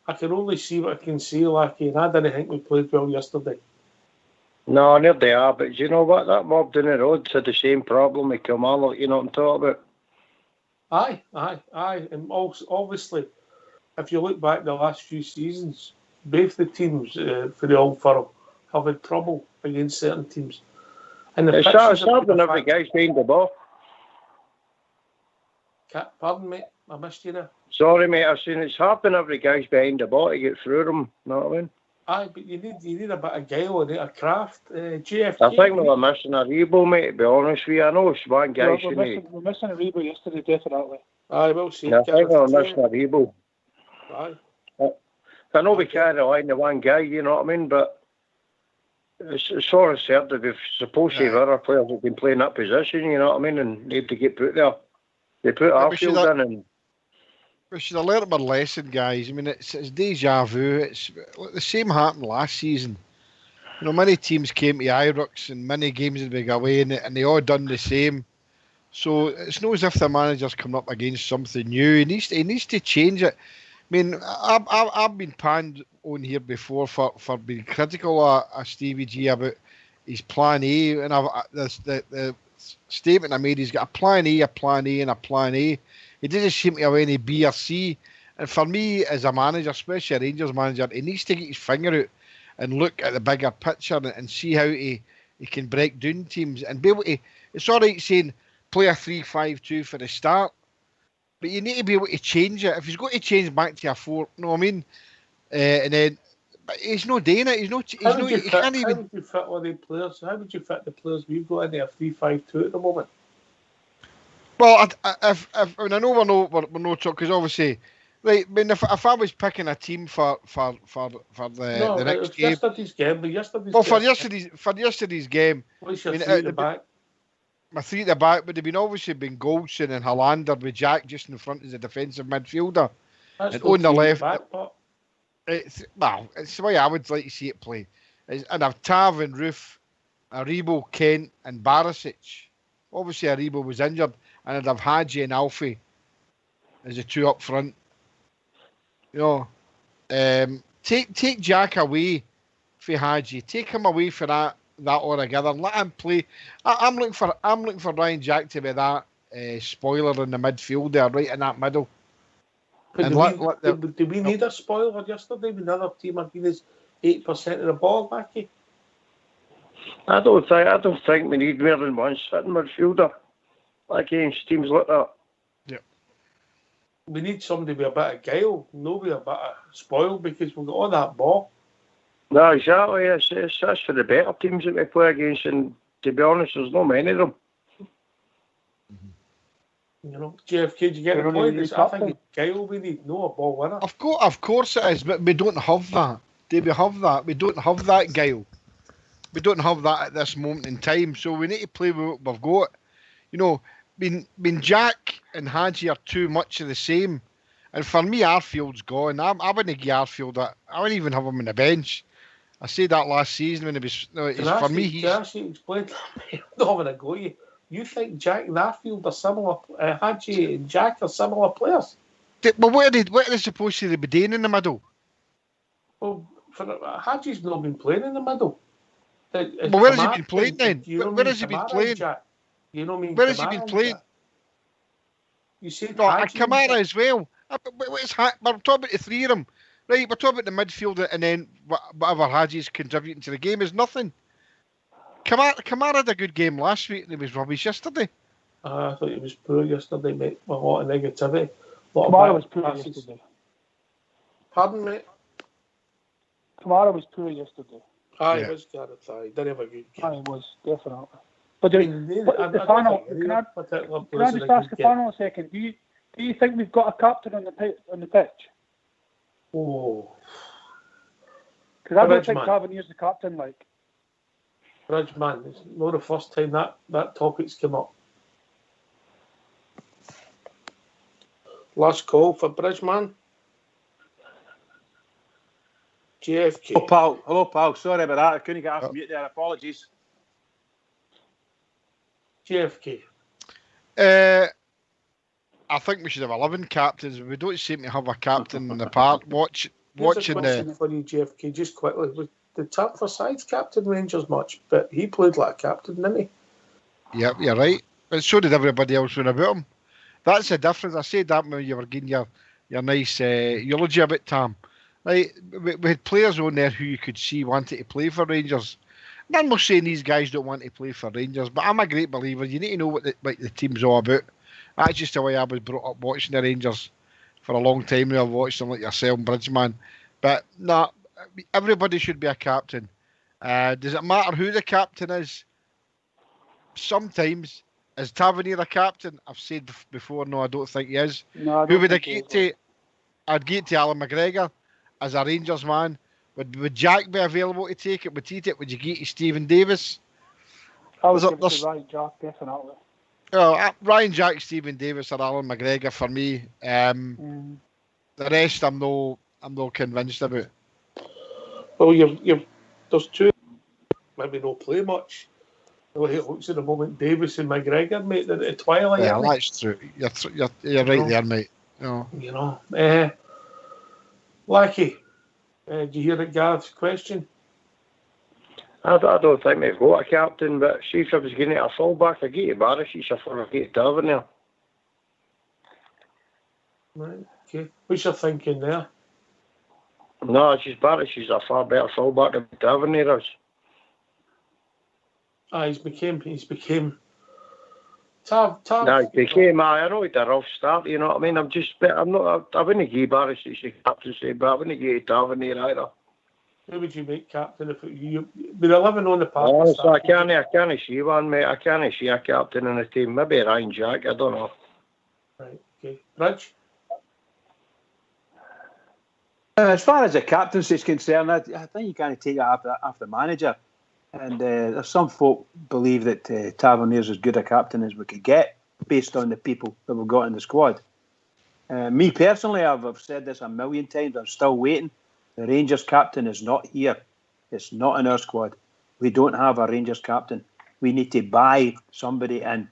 I can only see what I can see, Lackey, and I didn't think we played well yesterday. No, near they are, but you know what? That mob down the road had the same problem with Kilmarnock, you know what I'm talking about? Aye. And also, obviously, if you look back the last few seasons, both the teams for the Old Firm have had trouble against certain teams. And it's hard when every guy's behind the ball. Pardon, mate? I missed you there. Sorry, mate. I've seen it's hard when every guy's behind the ball to get through them. You know what I mean? Aye, but you need a bit of guile and a craft. JFK. I think we were missing a Rebo, mate, to be honest with you. I know it's one guy. We're missing a Rebo yesterday, definitely. Aye, we'll see. Yeah, I think we were missing a Rebo. Aye. I know we can't rely on the one guy, you know what I mean? But it's sort of certain we're supposed to have other players who can play in that position, you know what I mean? And need to get put there. They put Arfield in and... We should have learned our lesson, guys. I mean, it's deja vu. It's the same happened last season. You know, many teams came to Ibrox and many games had been away and they all done the same. So it's not as if the manager's coming up against something new. He needs to change it. I mean, I've been panned on here before for being critical of Stevie G about his plan A, and the statement I made, he's got a plan A, and a plan A. He doesn't seem to have any B or C. And for me, as a manager, especially a Rangers manager, he needs to get his finger out and look at the bigger picture and see how he can break down teams and be able to. It's all right saying play a 3-5-2 for the start, but you need to be able to change it. If he's got to change back to a 4, you know what I mean? And then, but he's not doing it. How would you fit all the players? How would you fit the players we've got in there 3-5-2 at the moment? Well, I know we're not talking, because obviously, right. I mean, if I was picking a team for the next game, yesterday's game. For yesterday's game. At least you're at the back. my three at the back would have been obviously been Goldson and Hollander with Jack just in front as a defensive midfielder. That's And on the left, back, but it's the way I would like to see it play. And I've Tav and Roof, Aribo, Kent, and Barisic. Obviously, Aribo was injured, and I'd have Hadji and Alfie as the two up front. You know, take Jack away for Hadji. Take him away for that altogether. Let him play. I'm looking for Ryan Jack to be that spoiler in the midfield there, right in that middle. Did we need a spoiler yesterday when the other team had been as 8% of the ball, Mackie? I don't think we need more than one sitting midfielder against teams like that. Yeah. We need somebody with a bit of guile, nobody a bit of spoil, because we've got all that ball. No, exactly. That's for the better teams that we play against, and to be honest, there's not many of them. You know, JFK, did you get the point? I think it's guile we need, no a ball winner. Of course it is, but we don't have that. Do we have that? We don't have that guile. We don't have that at this moment in time, so we need to play with what we've got. You know, when Jack and Hadji are too much of the same, and for me, Arfield's gone. I wouldn't give Arfield that. I wouldn't even have him on the bench. I said that last season when it was. For me, he's. Can I actually explain? I'm not having a go at you. You think Jack and Arfield are similar? Hadji and Jack are similar players? Well, what are they supposed to be doing in the middle? Well, Hadji's not been playing in the middle. Well, where has he been playing then? Where has he been playing? You know me. Where has he been playing? You said Kamara as well. We're talking about the three of them. Right, we're talking about the midfield, and then whatever Hadji's contributing to the game is nothing. Kamara had a good game last week, and he was rubbish yesterday. I thought he was poor yesterday, mate. With a lot of negativity. Kamara was poor yesterday. Pardon, mate? Kamara was poor yesterday. He was Gareth. He didn't have a good game. He was, definitely. But Stefano, can I just ask Stefano a second? Do you think we've got a captain on the pitch? Oh. Because I don't think Tavernier's the captain, like. Bridgeman, it's not the first time that topic's come up. Last call for Bridgeman. JFK. Hello, pal. Sorry about that. I couldn't get off mute there. Apologies. JFK. I think we should have 11 captains. We don't seem to have a captain in the part. Watching the. For you, JFK, just quickly. The tap for sides captain Rangers much, but he played like a captain, didn't he? Yeah, you're right. But so did everybody else when about him. That's the difference. I said that when you were getting your nice eulogy about Tam. Right, we had players on there who you could see wanted to play for Rangers. And I'm not saying these guys don't want to play for Rangers, but I'm a great believer. You need to know what the team's all about. That's just the way I was brought up watching the Rangers for a long time now. I've watched them like yourself, Bridgeman. But no, everybody should be a captain. Does it matter who the captain is? Sometimes. Is Tavernier a captain? I've said before, no, I don't think he is. No, who would I get to? I'd get to Alan McGregor as a Rangers man. Would Jack be available to take it? Would he take it? Would you get to Stephen Davis? I would give it to Ryan Jack, definitely. Oh, Ryan Jack, Stephen Davis, or Alan McGregor for me. The rest, I'm no convinced about. Well, there's two maybe no play much. The way it looks at the moment, Davis and McGregor, mate, they're at twilight. Yeah, that's true. You're right there, mate. You know, Lackey, did you hear Gareth's question? I don't think we've got a captain, but see if I was getting a fullback, I'd get to Barisic or I'd get to Tavernier. Right, okay. What's your thinking there? No, it's just Barisic is a far better fullback than Tavernier is. He's became No, he became. I know he had a rough start. You know what I mean? I wouldn't give Barisic the captaincy, but I wouldn't give Tavernier either. Who would you make captain if you with 11 on the park? Honestly, I can't see one, mate. I can't see a captain in the team. Maybe Ryan Jack. I don't know. Right. Okay. Rich. As far as the captaincy is concerned, I think you can't take it after the manager. And there's some folk believe that Tavernier's as good a captain as we could get based on the people that we've got in the squad. Me personally, I've said this a million times, I'm still waiting. The Rangers captain is not here. It's not in our squad. We don't have a Rangers captain. We need to buy somebody in.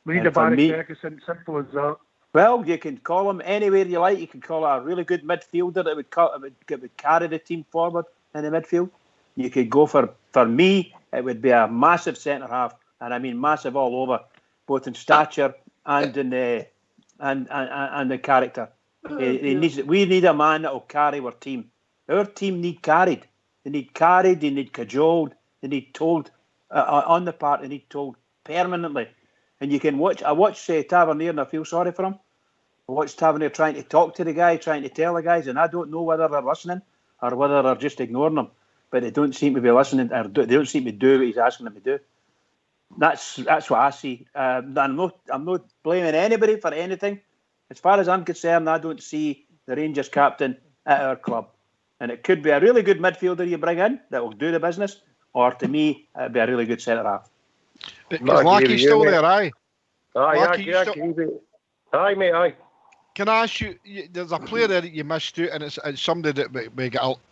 We need a Barry Ferguson, simple as that. Well, you can call him anywhere you like. You can call it a really good midfielder that would carry the team forward in the midfield. You could go for me, it would be a massive centre half, and I mean massive all over, both in stature and in the character. We need a man that will carry our team. Our team need carried. They need carried. They need cajoled. They need told on the part. They need told permanently. And you can watch. I watch Tavernier and I feel sorry for him. I watch Tavernier trying to talk to the guy, trying to tell the guys, and I don't know whether they're listening or whether they're just ignoring him. But they don't seem to be listening, or they don't seem to do what he's asking them to do. That's what I see. I'm not blaming anybody for anything. As far as I'm concerned, I don't see the Rangers captain at our club. And it could be a really good midfielder you bring in that will do the business, or to me, it'd be a really good centre half. Is Lackey still there, aye? Aye, mate, aye. Can I ask you, there's a player there that you missed out, and it's somebody that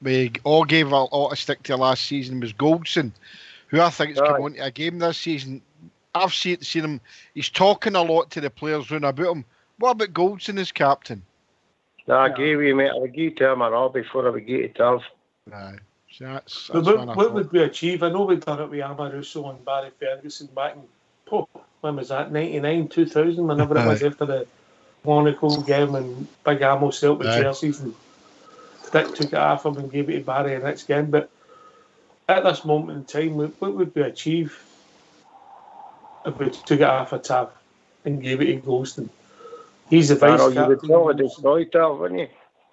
we all gave a lot of stick to last season, was Goldson, who I think has come on to a game this season. I've seen him, he's talking a lot to the players round about him. What about Goldson as captain? I gave you, mate. I would give to him an all before I would give it to Tav. Aye. So that's what would we achieve? I know we've done it with Amaruso and Barry Ferguson back in, when was that, 99, 2000, whenever it was after the Monaco game and Big Amo Celtic jerseys, and Dick took it off him and gave it to Barry in the next game. But at this moment in time, what would we achieve if we took it off of Tav and gave it to Goldson? He's the vice captain. You would probably destroy Tav, wouldn't you?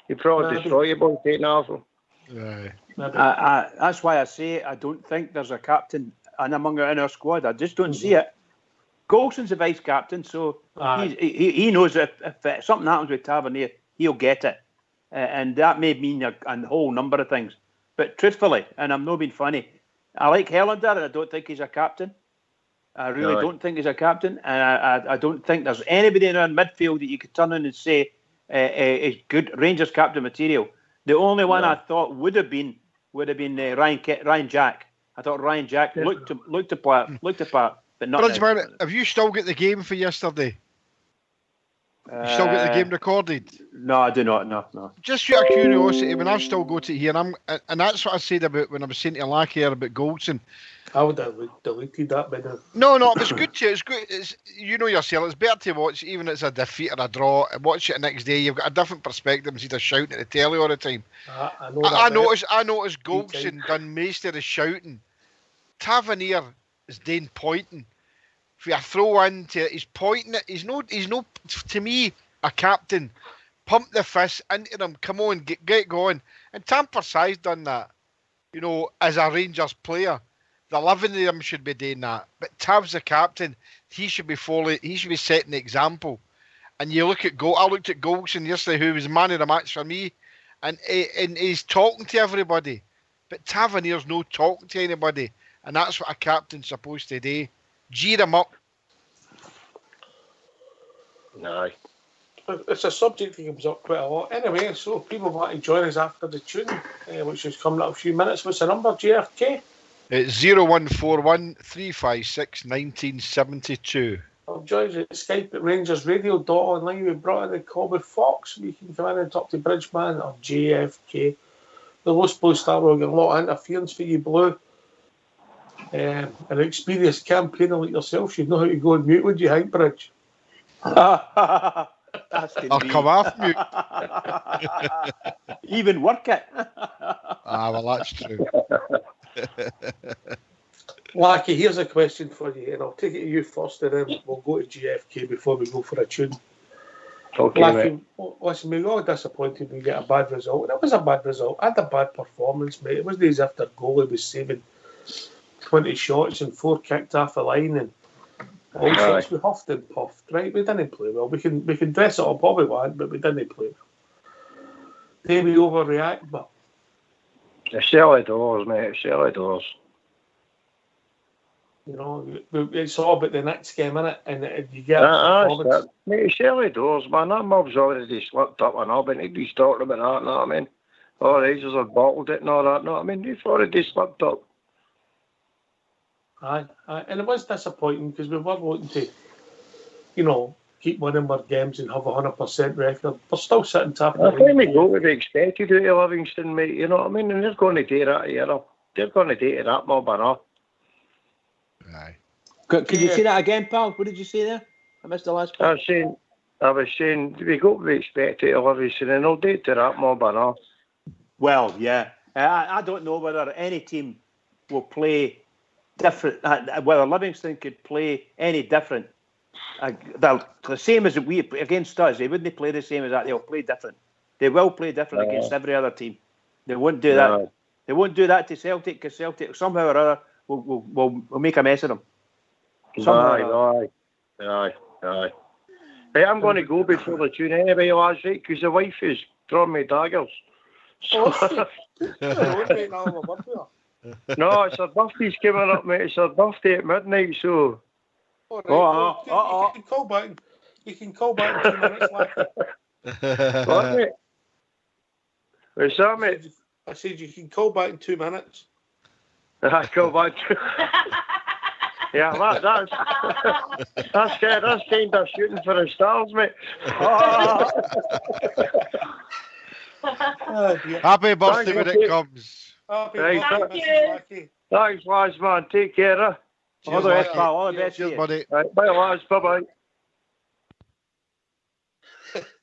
You'd probably destroy you by taking off him. That's why I say I don't think there's a captain in our squad. I just don't see it. Golson's the vice captain, so he knows if something happens with Tavernier, he'll get it. And that may mean a whole number of things. But truthfully, and I'm not being funny, I like Helander and I don't think he's a captain. I really don't think he's a captain. And I don't think there's anybody in our midfield that you could turn in and say is good Rangers captain material. The only one I thought would have been Ryan Jack. I thought Ryan Jack looked the part, but not. Bridgeman, have you still got the game for yesterday? You still get the game recorded? No, I do not. No. Just out of curiosity, when I've still got it here, and that's what I said about when I was saying to Lackey about Goldson. I would have deleted that by now. No, it was good to. It's good. You know yourself. It's better to watch, even if it's a defeat or a draw. Watch it the next day. You've got a different perspective instead of shouting at the telly all the time. I noticed Goldson done most of the shouting. Tavernier is then pointing. If you throw in to it, he's pointing it. He's no. To me, a captain. Pump the fist into them. Come on, get going. And Tamper Si's done that. You know, as a Rangers player. The 11 of them should be doing that. But Tav's the captain. He should be setting the example. And you look at I looked at Goldson yesterday, who was man of the match for me, and he's talking to everybody. But Tavernier's no talking to anybody. And that's what a captain's supposed to do. Gee them up. No. It's a subject that comes up quite a lot. Anyway, so people want to join us after the tune, which is coming up in a few minutes. What's the number, JFK? It's 0141 356 1972. Well, join us at Skype at rangersradio.online. We brought in the call with Fox. We can come in and talk to Bridgeman or JFK. The Lost Blue Star will get a lot of interference for you, Blue. An experienced campaigner like yourself should know how to go on mute, would you think, Bridge? I'll come off mute. Even work it. Well, that's true. Lackey, here's a question for you, and I'll take it to you first, and then we'll go to GFK before we go for a tune. Okay, Lackey, listen, we were all disappointed we get a bad result, and it was a bad result. I had a bad performance, mate. It wasn't as if their goalie was saving 20 shots and 4 kicked off the line, and all sorts. We huffed and puffed, right? We didn't play well. We can dress it up all we want, but we didn't play well. Then we overreact, but it's early doors, mate. It's early doors. You know, it's all about the next game, innit? And you get performance. Mate, it's early doors, man. That mob's already slipped up and up, and he's talking about that, know what I mean? Oh, Rangers have bottled it and all that, know what I mean? They've already slipped up. Aye. And it was disappointing because we were looking to, you know, keep winning more games and have a 100% record. We're still sitting top of the league. I think we go to be expected out of Livingston, mate, you know what I mean? And they're going to do that here. They're going to do that mob and all. Aye. Could you say that again, pal? What did you say there? I missed the last part. I was saying we got to be expected of Livingston and they'll do it to that mob and all. Well, yeah. I don't know whether any team will play different, whether Livingston could play any different. The same as we against us. They wouldn't play the same as that. They'll play different. They will play different against every other team. They won't do that. They won't do that to Celtic because Celtic somehow or other will make a mess of them. Aye. Hey, I'm going to go before the tune anyway, lads, right? Because the wife is throwing me daggers. So... No, it's her birthday's coming up, mate. It's her birthday at midnight, so... Right. You can call back in 2 minutes, Lackey. What, mate? What's that, mate? I said you can call back in 2 minutes. I call back. Yeah, that's kind of shooting for the stars, mate. Happy birthday when it comes. Happy birthday. Thanks, lads, man. Take care. All the best, pal. All the best, cheers, buddy. Right, bye, lads. Bye-bye.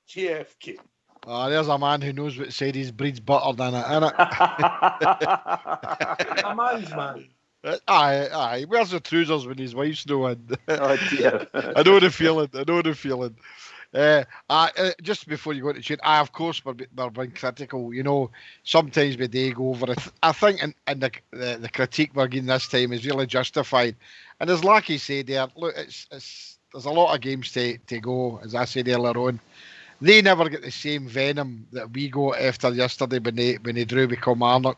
GFK. There's a man who knows what side his breed's better than it, innit? A man's man. Aye. He wears the trousers when his wife's no in. Oh, dear. I know the feeling. Just before you go to tune, of course, we're being critical. You know, sometimes we do go over it. I think and the critique we're getting this time is really justified. And as Lackey said there, look, there's a lot of games to go, as I said earlier on. They never get the same venom that we got after yesterday when they drew with Kilmarnock.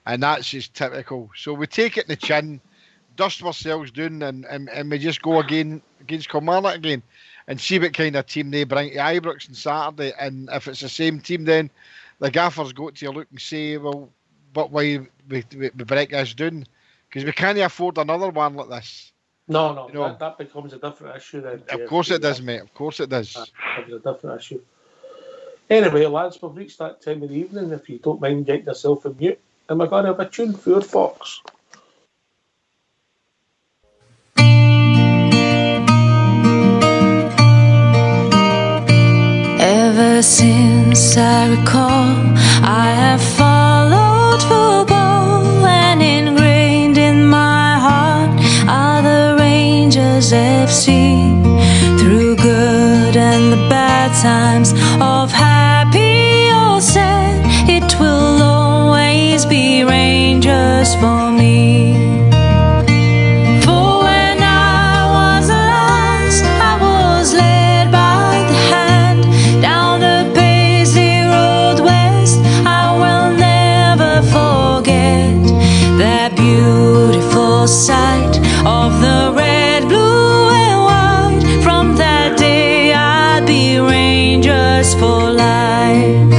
And that's just typical. So we take it in the chin, dust ourselves down, and we just go again against Kilmarnock again and see what kind of team they bring to Ibrox on Saturday. And if it's the same team, then the gaffer's got to look and say, well, but why we break this down? Because we can't afford another one like this. No, you know, that becomes a different issue then. Of course it does, mate. Of course it does. It's a different issue. Anyway, lads, we've reached that time of the evening. If you don't mind getting yourself on mute, and we're going to have a tune for your Fox. Ever since I recall, I have followed football, and ingrained in my heart are the Rangers FC. Through good and the bad times, of happy or sad, it will always be Rangers for me. For when I was lost, I was led by the hand down the Paisley Road West. I will never forget that beautiful sight of the red, blue and white. From that day I'd be Rangers for life.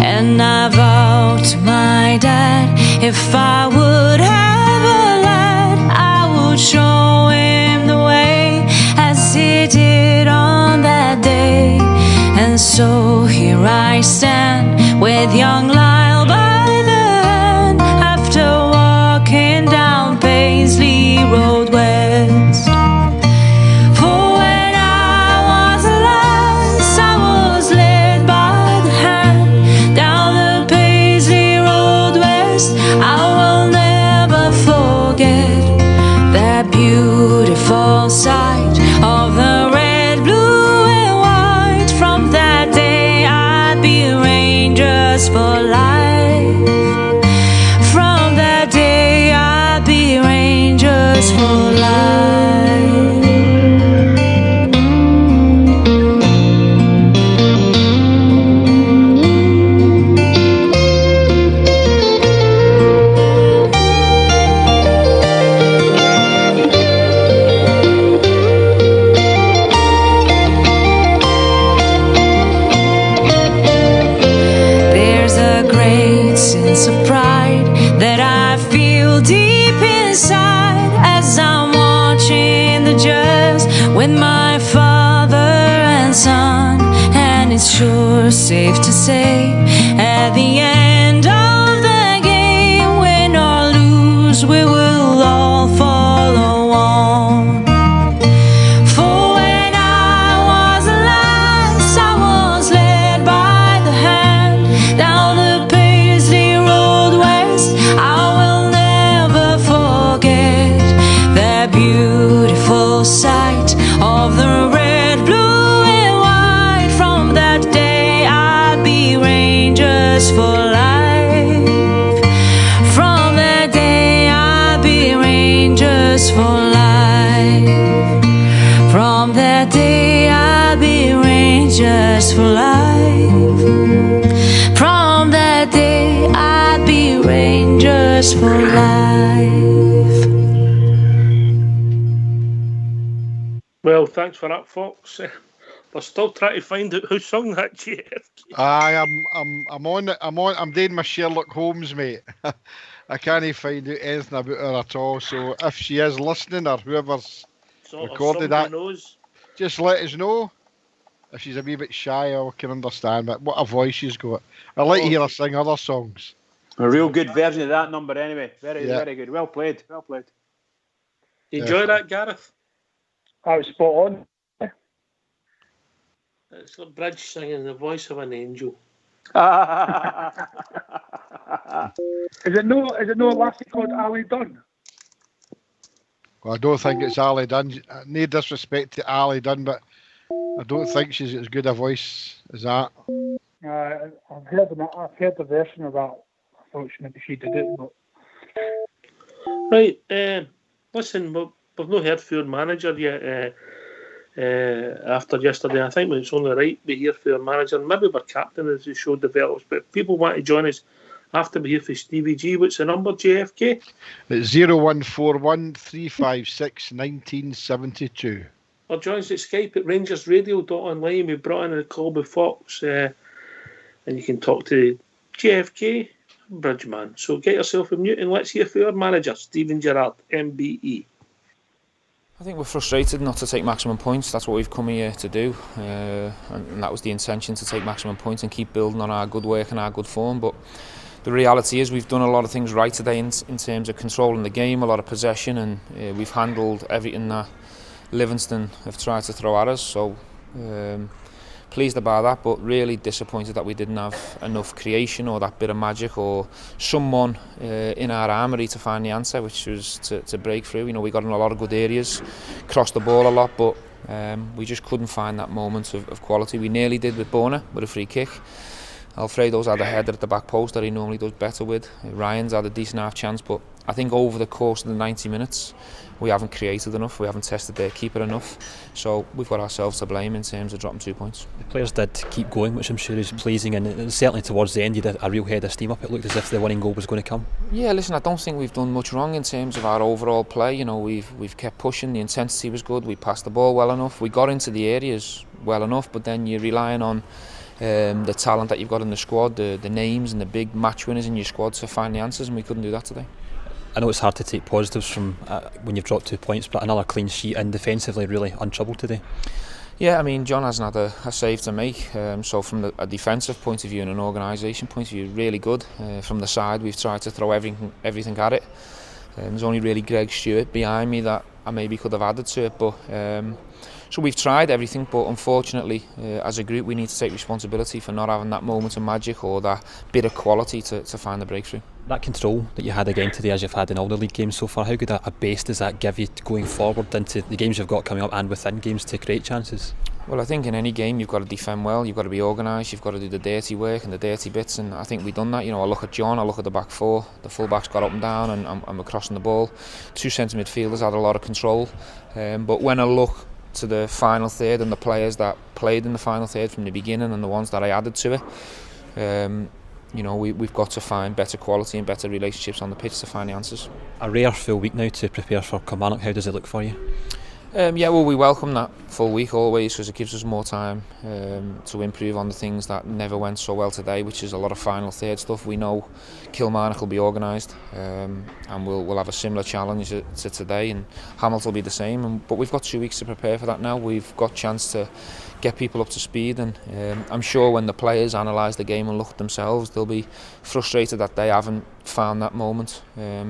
And I vowed to my dad, if I would have a lad, I would show him the way, as he did on that day. And so here I stand with young Lyle by the hand, after walking down Paisley Road West. For when I was lost, I was led by the hand down the Paisley Road West. I will never forget that beautiful sight of the red, blue and white. From that day I'd be Rangers for life. From that day I'd be Rangers for life. it's sure safe to say at the end of the game, win or lose, we will all follow on. For when I was a lass, I was led by the hand down the Paisley Road West. I will never forget that beautiful sight of the red, blue and white. From that day I'd be Rangers for life. From that day I'd be Rangers for life. From that day I'd be Rangers for life. From that day I'd be Rangers for life. Well, thanks for that, Fox. We're still trying to find out who sung that, Jeff. I'm doing my Sherlock Holmes, mate. I can't find out anything about her at all. So if she is listening or whoever's recorded that, knows. just let us know. If she's a wee bit shy, I can understand. But what a voice she's got! I like to hear her sing other songs. A real good version of that number, anyway. Very good. Well played. Well played. Enjoy that, Gareth. I was spot on. It's like Bridge singing the voice of an angel. Is it no a lassie called Ali Dunn? Well, I don't think it's Ali Dunn. No disrespect to Ali Dunn, but I don't think she's as good a voice as that. I've heard the version of that. I thought maybe she did it, but Right, listen, we've not heard from our manager yet after yesterday. I think it's only right we hear from our manager. Maybe we're captain as the show develops, but if people want to join us after we hear from Stevie G, what's the number, JFK? It's 0141 356 1972. Or join us at Skype at rangersradio.online. We brought in a call with Fox, and you can talk to JFK, Bridgeman. So get yourself a mute and let's hear from our manager, Stephen Gerrard, MBE. I think we're frustrated not to take maximum points. That's what we've come here to do, and that was the intention, to take maximum points and keep building on our good work and our good form. But the reality is we've done a lot of things right today in terms of controlling the game, a lot of possession, and we've handled everything that Livingston have tried to throw at us. So pleased about that, but really disappointed that we didn't have enough creation or that bit of magic or someone in our armoury to find the answer, which was to break through. You know, we got in a lot of good areas, crossed the ball a lot, but we just couldn't find that moment of quality. We nearly did with Bona with a free kick. Alfredo's had a header at the back post that he normally does better with. Ryan's had a decent half chance, but I think over the course of the 90 minutes we haven't created enough, we haven't tested their keeper enough, so we've got ourselves to blame in terms of dropping 2 points. The players did keep going, which I'm sure is pleasing, and certainly towards the end you had a real head of steam up. It looked as if the winning goal was going to come. Yeah, listen, I don't think we've done much wrong in terms of our overall play. You know, we've kept pushing, the intensity was good, we passed the ball well enough, we got into the areas well enough, but then you're relying on the talent that you've got in the squad, the names and the big match winners in your squad to find the answers, and we couldn't do that today. I know it's hard to take positives from when you've dropped 2 points, but another clean sheet and defensively really untroubled today. Yeah, I mean, John hasn't had a save to make, so from a defensive point of view and an organisation point of view, really good. From the side, we've tried to throw everything at it. There's only really Greg Stewart behind me that I maybe could have added to it, but so we've tried everything, but unfortunately, as a group, we need to take responsibility for not having that moment of magic or that bit of quality to find the breakthrough. That control that you had again today, as you've had in all the league games so far, how good a base does that give you going forward into the games you've got coming up and within games to create chances? Well, I think in any game you've got to defend well, you've got to be organised, you've got to do the dirty work and the dirty bits, and I think we've done that. You know, I look at John, I look at the back four, the full-backs got up and down and we're crossing the ball. 2 centre midfielders had a lot of control, but when I look to the final third and the players that played in the final third from the beginning and the ones that I added to it, you know, we've got to find better quality and better relationships on the pitch to find the answers. A rare full week now to prepare for Kilmarnock. How does it look for you? Yeah, well, we welcome that full week always because it gives us more time to improve on the things that never went so well today, which is a lot of final third stuff. We know Kilmarnock will be organised and we'll have a similar challenge to today, and Hamilton will be the same. But we've got 2 weeks to prepare for that now. We've got a chance to get people up to speed, and I'm sure when the players analyse the game and look at themselves, they'll be frustrated that they haven't found that moment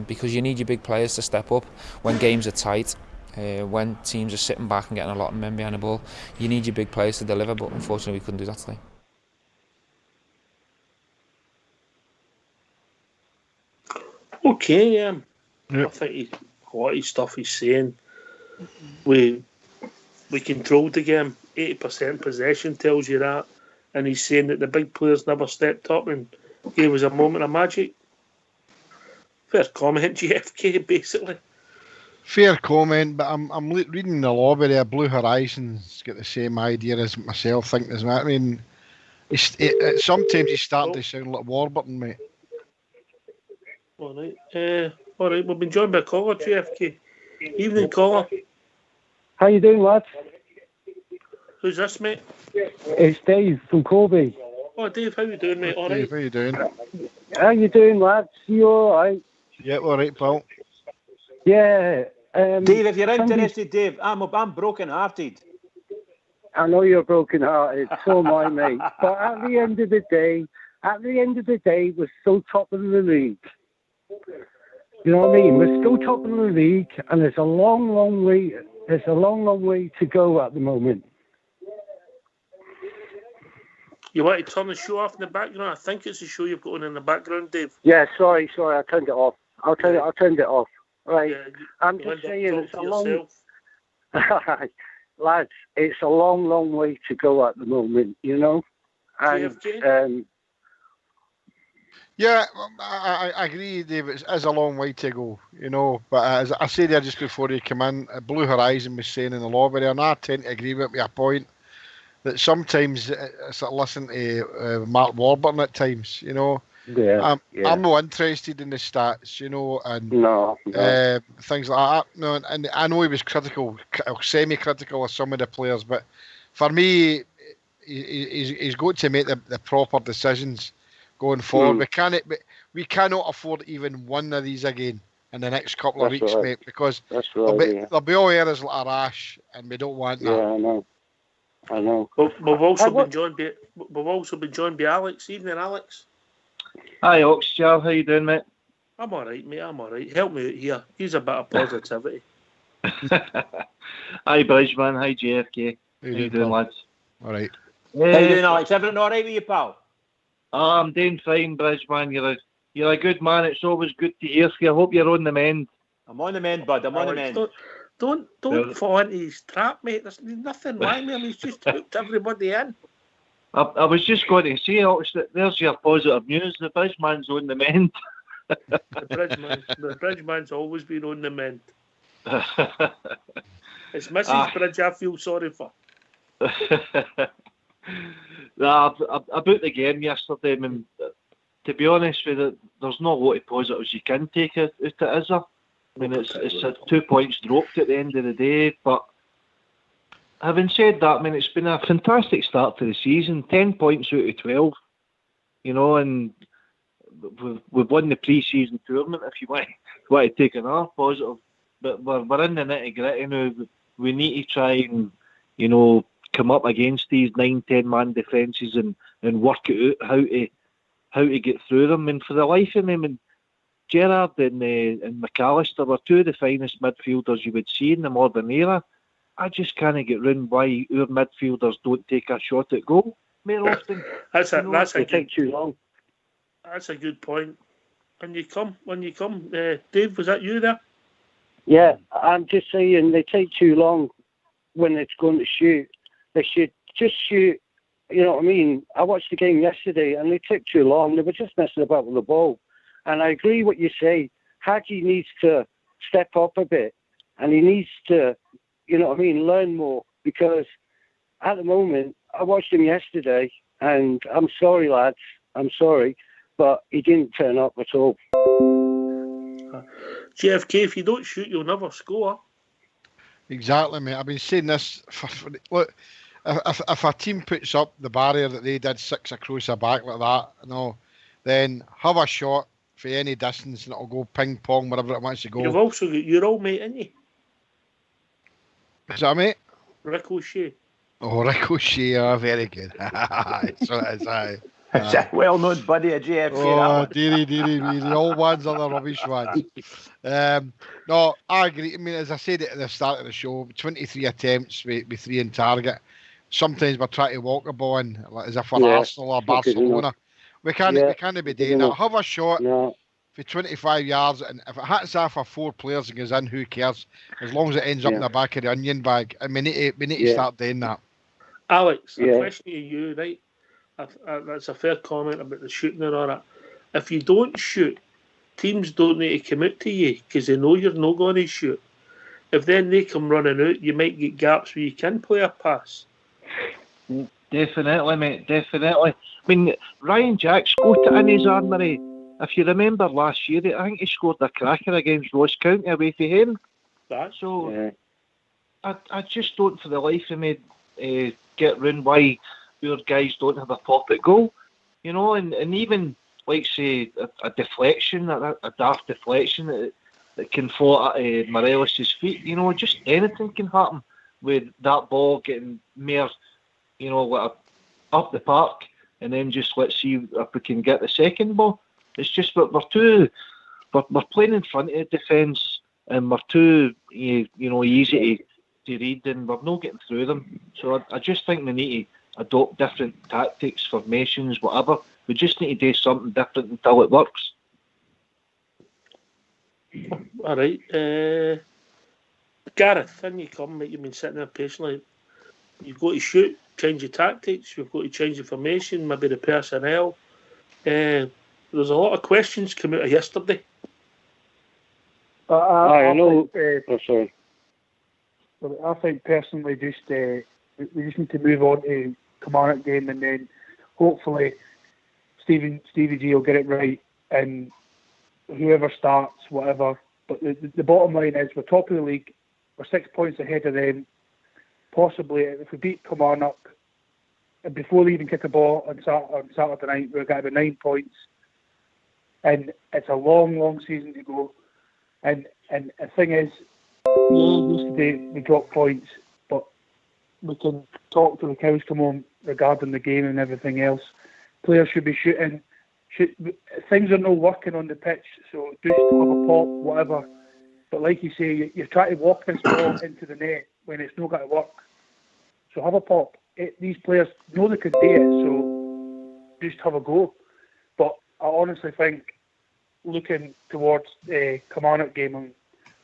because you need your big players to step up when games are tight. When teams are sitting back and getting a lot of men behind the ball, you need your big players to deliver, but unfortunately we couldn't do that today. Okay, I think a lot of stuff he's saying, we controlled the game, 80% possession tells you that, and he's saying that the big players never stepped up and gave us a moment of magic. Fair comment, GFK, basically. Fair comment, but I'm reading the lobby there. Blue Horizons got the same idea as myself, think as that. I mean, sometimes he's starting to sound like Warburton, mate. All right. We've been joined by caller, GFK. Evening, caller. How you doing, lads? Who's this, mate? It's Dave from Kobe. Oh, Dave, how you doing, mate? All right. Dave, how you doing? How you doing, lads? You all right? Yeah, all right, pal. Yeah. Dave, if you're interested, Dave, I'm broken-hearted. I know you're broken-hearted, so am I, mate. But at the end of the day, we're still top of the league. You know what I mean? We're still top of the league, and there's a long way. There's a long way to go at the moment. You want to turn the show off in the background? I think it's the show you've got on in the background, Dave. Yeah, sorry, I turned it off. I turned it off. Right, yeah, I'm just saying it's a long... Lads, it's a long way to go at the moment, you know? And, yeah, I agree, Dave. It is a long way to go, you know. But as I said there just before you come in, Blue Horizon was saying in the lobby there, and I tend to agree with your point, that sometimes it's like listening to Mark Warburton at times, you know. Yeah, I'm not interested in the stats, you know, and things like that. No, and I know he was semi-critical of some of the players, but for me, he's got to make the proper decisions going forward. We cannot afford even one of these again in the next couple of weeks, mate, because there'll be all areas like a rash, and we don't want that. Yeah, I know. Well, we've also been joined by Alex. Evening, Alex. Hi, Oxjar. How you doing, mate? I'm all right, mate. I'm all right. Help me out here. Use a bit of positivity. Hi, Bridgeman. Hi, JFK. How you doing, lads? All right. How you doing, Alex? Everything all right with you, pal? I'm doing fine, Bridgeman. You're a good man. It's always good to hear you. I hope you're on the mend. I'm on the mend, bud. I'm on the mend. Don't fall into his trap, mate. There's nothing wrong with him. He's just hooked everybody in. I was just going to say, Ox, that there's your positive news. The Bridgeman's on the mend. The Bridgeman's always been on the mend. It's Mrs. Bridge I feel sorry for. About the game yesterday, I mean, to be honest with you, there's not a lot of positives you can take out of it, is there? I mean, it's 2 points dropped at the end of the day, but having said that, I mean, it's been a fantastic start to the season. 10 points out of 12, you know, and we've won the pre-season tournament, if you want to take another positive. But we're in the nitty-gritty now. We need to try and, you know, come up against these 9-10 man defences and work it out how to get through them. And for the life of me, I mean, Gerrard and McAllister were two of the finest midfielders you would see in the modern era. I just can't get round why our midfielders don't take a shot at goal more often. That's too long. That's a good point. When you come, Dave, was that you there? Yeah, I'm just saying they take too long when it's going to shoot. They should just shoot. You know what I mean? I watched the game yesterday and they took too long. They were just messing about with the ball. And I agree what you say. Hagi needs to step up a bit and he needs to, you know what I mean, learn more, because at the moment, I watched him yesterday and I'm sorry, lads, I'm sorry, but he didn't turn up at all. JFK, if you don't shoot, you'll never score. Exactly, mate. I've been saying this. Look, if a team puts up the barrier that they did 6 across the back like that, then have a shot for any distance and it'll go ping pong wherever it wants to go. You've also got your old mate, ain't you? Is that mate? Ricochet. Oh, Ricochet, very good. So it is, aye. It's a well-known buddy of JFK. Oh, dearie, the old ones are the rubbish ones. No, I agree. I mean, as I said at the start of the show, 23 attempts with 3 in target. Sometimes we're trying to walk the ball in, like as if we're Arsenal or Barcelona. We can't be doing that. Have a shot for 25 yards, and if it hits off for 4 players and goes in, who cares? As long as it ends up in the back of the onion bag. And we need to start doing that. Alex, a question to you, right? That's a fair comment about the shooting and all that. If you don't shoot, teams don't need to commit to you because they know you're not going to shoot. If then they come running out, you might get gaps where you can play a pass. Definitely, mate, definitely. I mean, Ryan Jack scored it in his armoury. If you remember last year, I think he scored a cracker against Ross County away from him. So, I just don't for the life of me get round why your guys don't have a pop at goal, and even like say a deflection, a daft deflection that can fall at Morelos' feet, just anything can happen with that ball getting mere, up the park, and then just let's see if we can get the second ball. It's just that we're playing in front of the defence and we're too easy to read, and we're not getting through them. So I just think we need to adopt different tactics, formations, whatever. We just need to do something different until it works. All right. Gareth, in you come, mate. You've been sitting there patiently. You've got to shoot, change your tactics, you've got to change your formation, maybe the personnel. There's a lot of questions come out of yesterday. I know. Sorry. I think personally, we just need to move on to Kilmarnock game, and then hopefully Stevie G will get it right, and whoever starts, whatever. But the bottom line is we're top of the league. We're 6 points ahead of them. Possibly, if we beat Kilmarnock, and before they even kick a ball on Saturday night, we've got about 9 points. And it's a long, long season to go. And the thing is, yesterday we dropped points, but we can talk till the cows come home regarding the game and everything else. Players should be shooting. Things are not working on the pitch, so just have a pop, whatever. But like you say, you're trying to walk this ball into the net when it's not going to work. So have a pop. These players know they can do it, so just have a go. But I honestly think, looking towards the Kilmarnock game on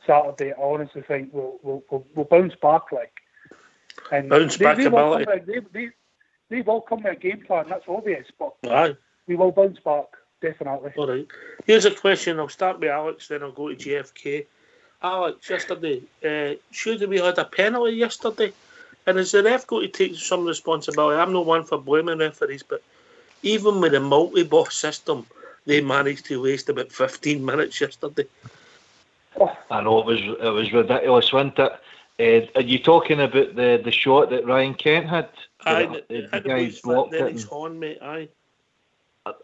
Saturday, I honestly think we'll bounce back, and bounce back ability. They will come with a game plan. That's obvious, but we will bounce back definitely. All right. Here's a question. I'll start with Alex, then I'll go to JFK. Alex, yesterday, should we had a penalty yesterday? And is the ref got to take some responsibility? I'm not one for blaming referees, but even with the multi-ball system, they managed to waste about 15 minutes yesterday. I know it was ridiculous, wasn't it? Are you talking about the shot that Ryan Kent had? The guy blocked it. His horn, mate. Aye.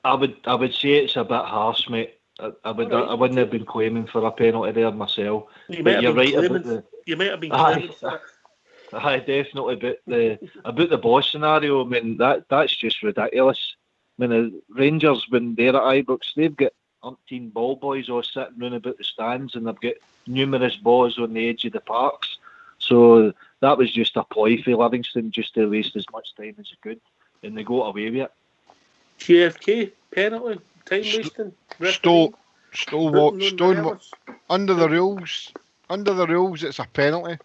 I would say it's a bit harsh, mate. I wouldn't have been claiming for a penalty there myself. You might have been claiming for it. Aye, definitely. About the ball scenario, I mean, that's just ridiculous. I mean, the Rangers, when they're at Ibrox, they've got umpteen ball boys all sitting round about the stands, and they've got numerous balls on the edge of the parks. So that was just a ploy for Livingston, just to waste as much time as they could, and they got away with it. JFK, penalty, time wasting. Stonewall. Under the rules, it's a penalty.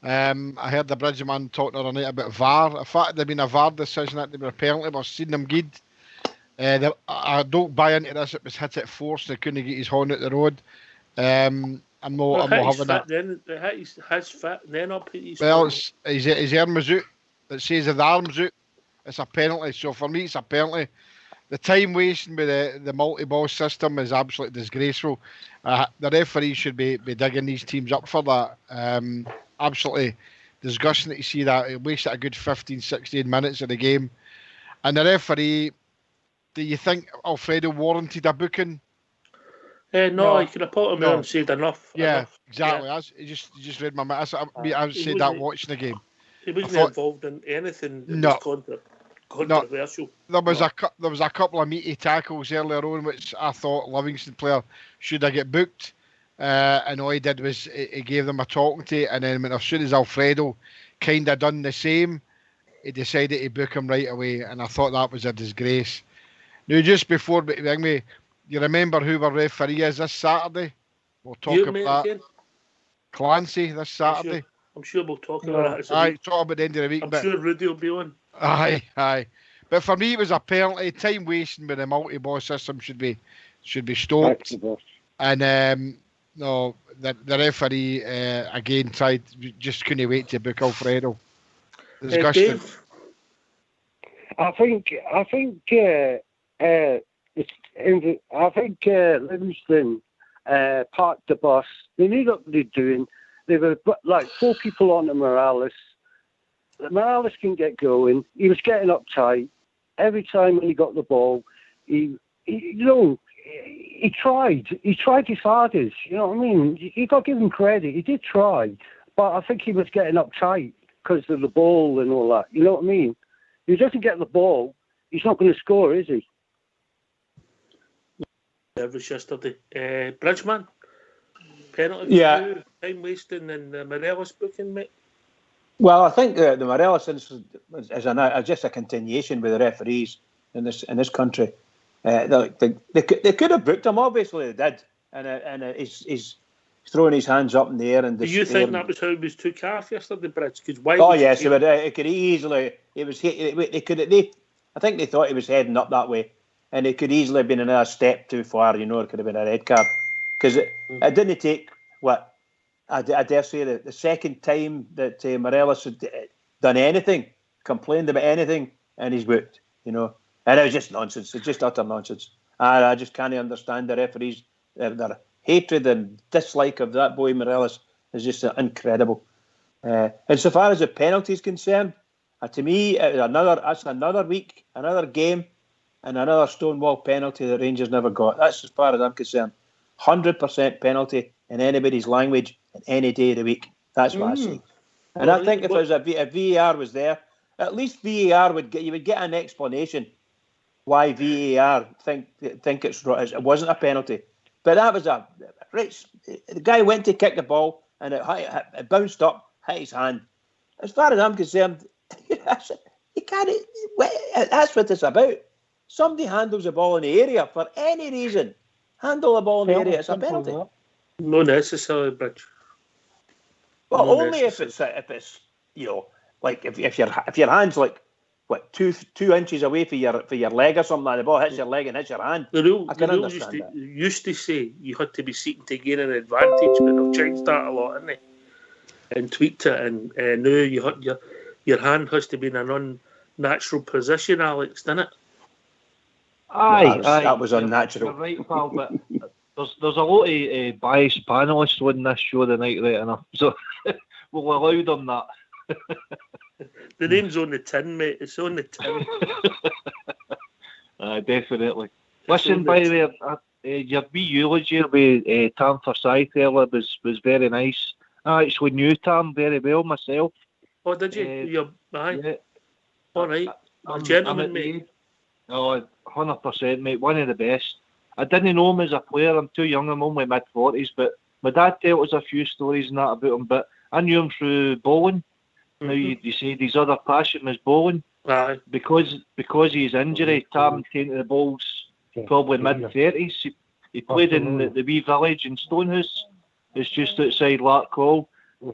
I heard the Bridgeman talking the other night about VAR. If that had been a VAR decision, that'd have been a penalty, but I've seen them good. I don't buy into this. It was hit at force. They couldn't get his horn out the road. I'm not having it. Then his foot, then up his. Well, his arm was out. It says the arm's out. It's a penalty. So for me, it's a penalty. The time wasting with the multi-ball system is absolutely disgraceful. The referees should be digging these teams up for that. absolutely disgusting to see that. It wasted a good 15, 16 minutes of the game. And the referee, do you think Alfredo warranted a booking? No, he could have put him on and said enough. Yeah, enough. exactly. Yeah. You just read my mind. I would say that watching the game. He wasn't involved in anything that was controversial. There was a couple of meaty tackles earlier on, which I thought Livingston player should have get booked. And all he did was he gave them a talking to, and then as soon as Alfredo kind of done the same, he decided to book him right away, and I thought that was a disgrace. Now, just before we ring me, you remember who our referee is this Saturday? We'll talk about that. Clancy this Saturday. I'm sure we'll talk about that. Aye, talk about the end of the week. I'm sure Rudy will be on. Aye. But for me, it was a penalty. Time wasting with the multi-ball system should be stopped. And no, the referee again just couldn't wait to book Alfredo. Disgusting. I think Livingston parked the bus. They knew what they were doing. They were like 4 people on to Morales. Morales can get going. He was getting uptight every time when he got the ball. He tried. He tried his hardest. You know what I mean? You got to give him credit. He did try, but I think he was getting uptight because of the ball and all that. You know what I mean? If he doesn't get the ball, he's not going to score, is he? It was yesterday. Bridgman, penalty. Yeah. Time wasting and Morelos booking, mate. Well, I think the Morelos incident is just a continuation with the referees in this country. They could have booked him, obviously they did, and he's throwing his hands up in the air and. Do you think that was how it was took off yesterday, Bridge? Yes, it could easily. It was. I think they thought he was heading up that way, and it could easily have been another step too far. It could have been a red card because it didn't take what. I dare say that the second time that Morelos had done anything, complained about anything, and he's booked, and it was just nonsense. It's just utter nonsense. I just can't understand the referees. Their hatred and dislike of that boy Morelos is just incredible. And so far as the penalty is concerned, to me, that's another week, another game, and another Stonewall penalty that Rangers never got. That's as far as I'm concerned. 100% penalty in anybody's language and any day of the week. That's what I say. And I think if VAR was there, at least VAR you would get an explanation why VAR think it wasn't a penalty. But that was the guy went to kick the ball and it bounced up, hit his hand. As far as I'm concerned, you can't. That's what it's about. Somebody handles the ball in the area for any reason. Handle the ball in the area, it's a penalty. No necessarily, Bridge. Well, only if it's like if your hand's like what 2 inches away for your leg or something like that, the ball hits your leg and hits your hand. The rule used to say you had to be seeking to gain an advantage, but they've changed that a lot, haven't they? And tweaked it, and now your hand has to be in an unnatural position, Alex, didn't it? Aye, that was unnatural. You're right, pal, but there's a lot of biased panellists on this show tonight, right enough. So we'll allow them that. The name's on the tin, mate. It's on the tin. Definitely. Listen, by the way, your wee eulogy with Tam Forsyth earlier was very nice. I actually knew Tam very well myself. Oh, did you? Yeah. All right. A gentleman, mate. Oh, 100%, mate. One of the best. I didn't know him as a player. I'm too young. I'm only mid-40s. But my dad told us a few stories and that about him. But I knew him through bowling. Now you say his other passion was bowling. Aye. Because of his injury, Tam tainted the balls probably mid-30s. He played in the wee village in Stonehouse. It's just outside Larkhall.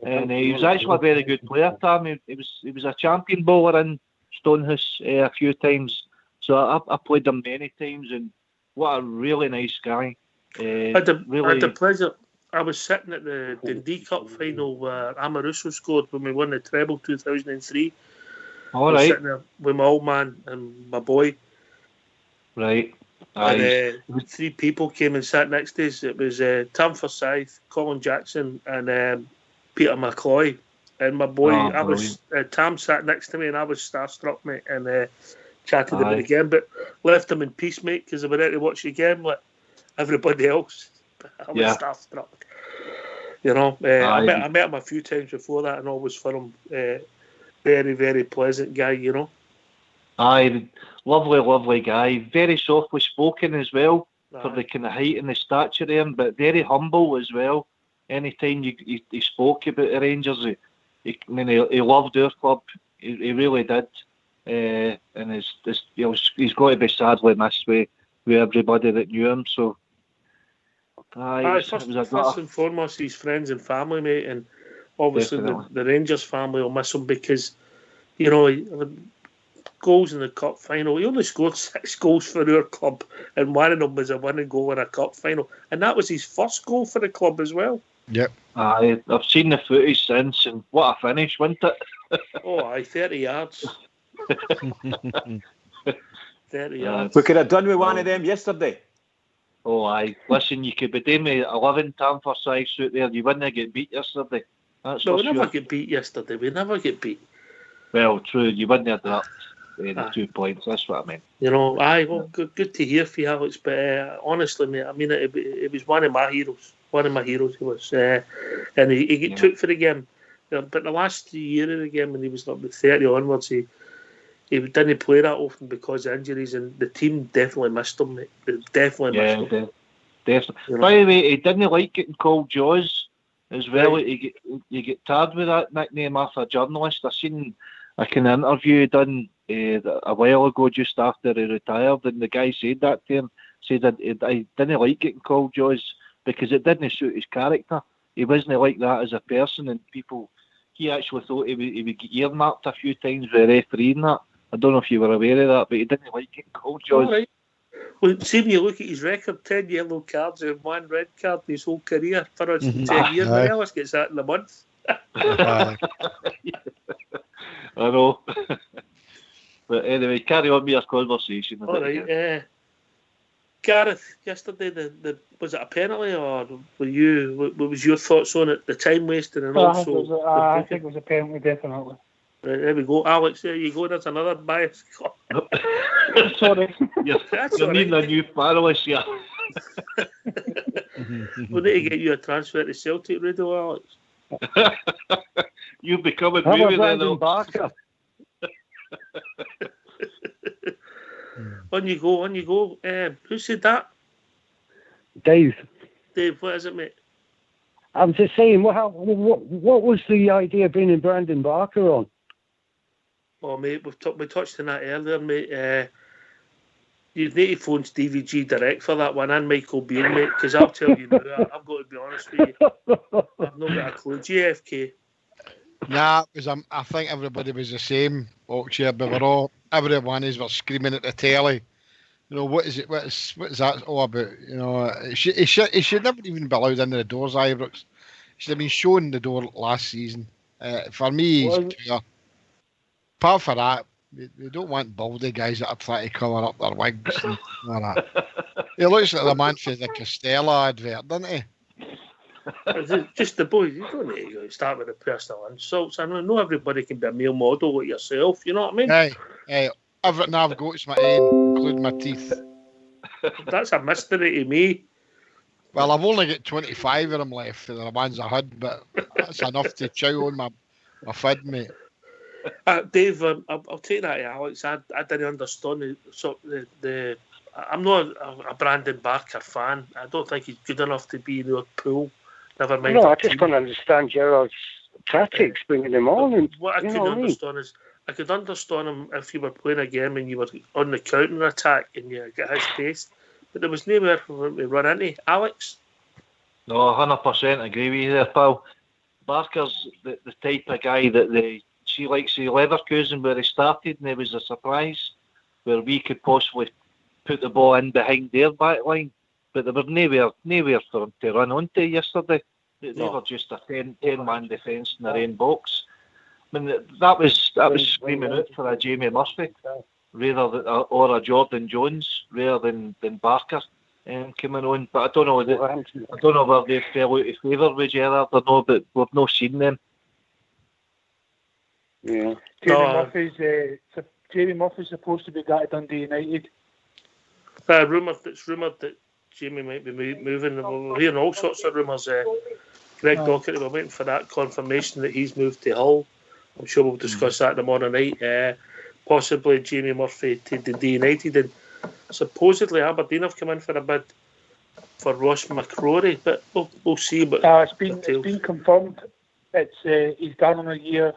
And he was actually a very good player, Tam. He was a champion bowler in Stonehouse a few times. So I played him many times, and what a really nice guy. I had the pleasure. I was sitting at the Dundee Cup final where Amoruso scored when we won the treble 2003. All right. I was sitting there with my old man and my boy. Right. And 3 people came and sat next to us. It was Tam Forsyth, Colin Jackson, and Peter McCloy. And my boy, Tam sat next to me, and I was starstruck, mate, and chatted about the game, but left him in peace, mate, because I went out to watch the game like everybody else. I was starstruck. You know, I met him a few times before that, and always found him very, very pleasant guy, you know. Aye, lovely guy. Very softly spoken as well, for the kind of height and the stature of him, but very humble as well. Anytime he spoke about the Rangers, he loved our club. He really did. And he's got to be sadly missed with everybody that knew him. So, first and foremost, his friends and family, mate, and obviously the Rangers family will miss him because, you know, goals in the cup final. He only scored 6 goals for our club, and one of them was a winning goal in a cup final, and that was his first goal for the club as well. Yep. I've seen the footage since, and what a finish, wasn't it? 30 yards. 30 yards. We could have done with one of them yesterday. Oh, aye. Listen, you could be doing with 11 Tamper sides out there. You wouldn't get beat yesterday. That's we never get beat yesterday. We never get beat. Well, true. You wouldn't have that. The 2 points. That's what I meant. You know, good to hear from you, Alex. But honestly, mate, I mean, it was one of my heroes. One of my heroes, he was, and he took for the game. But the last year of the game, when he was like 30 onwards, he didn't play that often because of injuries, and the team definitely missed him, mate. They definitely missed him. Definitely. You know? By the way, he didn't like getting called Jaws as well. Right. You get tired with that nickname after a journalist. I seen a kind of interview done a while ago, just after he retired, and the guy said that to him. Said that I didn't like getting called Jaws because it didn't suit his character. He wasn't like that as a person, and people. He actually thought he would get earmarked a few times with refereeing that. I don't know if you were aware of that, but he didn't like getting called Jaws. Right. Well, see, when you look at his record, 10 yellow cards and 1 red card in his whole career for 10 years. Now, Ellis gets that in a month. I know. But anyway, carry on with your conversation. All right. Gareth, yesterday, was it a penalty, or what was your thoughts on it? The time wasting and also... I think it was a penalty, definitely. Right, there we go. Alex, there you go. That's another bias. Sorry. You're needing a new panelist, yeah. We need to get you a transfer to Celtic, Radio, Alex. You'll be coming with me then, though. On you go. Who said that? Dave, what is it, mate? I'm just saying, what was the idea of bringing Brandon Barker on? Oh, mate, we touched on that earlier, mate. You need to phone Stevie G direct for that one, and Michael Beale, mate, because I'll tell you now, I've got to be honest with you, I've not got a clue. GFK. Nah, because I think everybody was the same, Oakshire, but everyone is were screaming at the telly. You know, what is it? What is that all about? You know, it should never even be allowed into the doors, Ibrox. Should have been shown the door last season. For me, he's clear. Apart from that, we don't want baldy guys that are trying to cover up their wigs and all that. He looks like the man for the Costello advert, doesn't he? Just the boys, you don't need to start with the personal insults. I know everybody can be a male model like yourself, you know what I mean? Hey, everything I've got is my own, including my teeth. That's a mystery to me. Well, I've only got 25 of them left for the ones I had, but that's enough to chow on my fid, mate. Dave, I'll take that to Alex. I didn't understand the I'm not a Brandon Barker fan. I don't think he's good enough to be in your pool. Never mind. No, I just don't understand Gerard's tactics bringing him on. And, what I couldn't understand is I could understand him if you were playing a game and you were on the counter attack and you got his pace, but there was nowhere for him to run into. Alex? No, 100% agree with you there, pal. Barker's the type of guy that she likes the Leverkusen where he started, and it was a surprise where we could possibly put the ball in behind their back line, but there was nowhere for him to run onto yesterday. They were just a 10-man defence in their own box. I mean, that was screaming out for a Jamie Murphy or a Jordan Jones rather than Barker coming on. But I don't know whether they fell out of favour with Gerrard or no, but we've not seen them. Yeah. Jamie Murphy's supposed to be got at Dundee United. It's rumoured that Jamie might be moving. We're hearing all sorts of rumours. Greg Docherty, we're waiting for that confirmation that he's moved to Hull. I'm sure we'll discuss that tomorrow night. Possibly Jamie Murphy to Dundee United, and supposedly Aberdeen have come in for a bid for Ross McCrory, but we'll see. But it's been confirmed. He's done on a year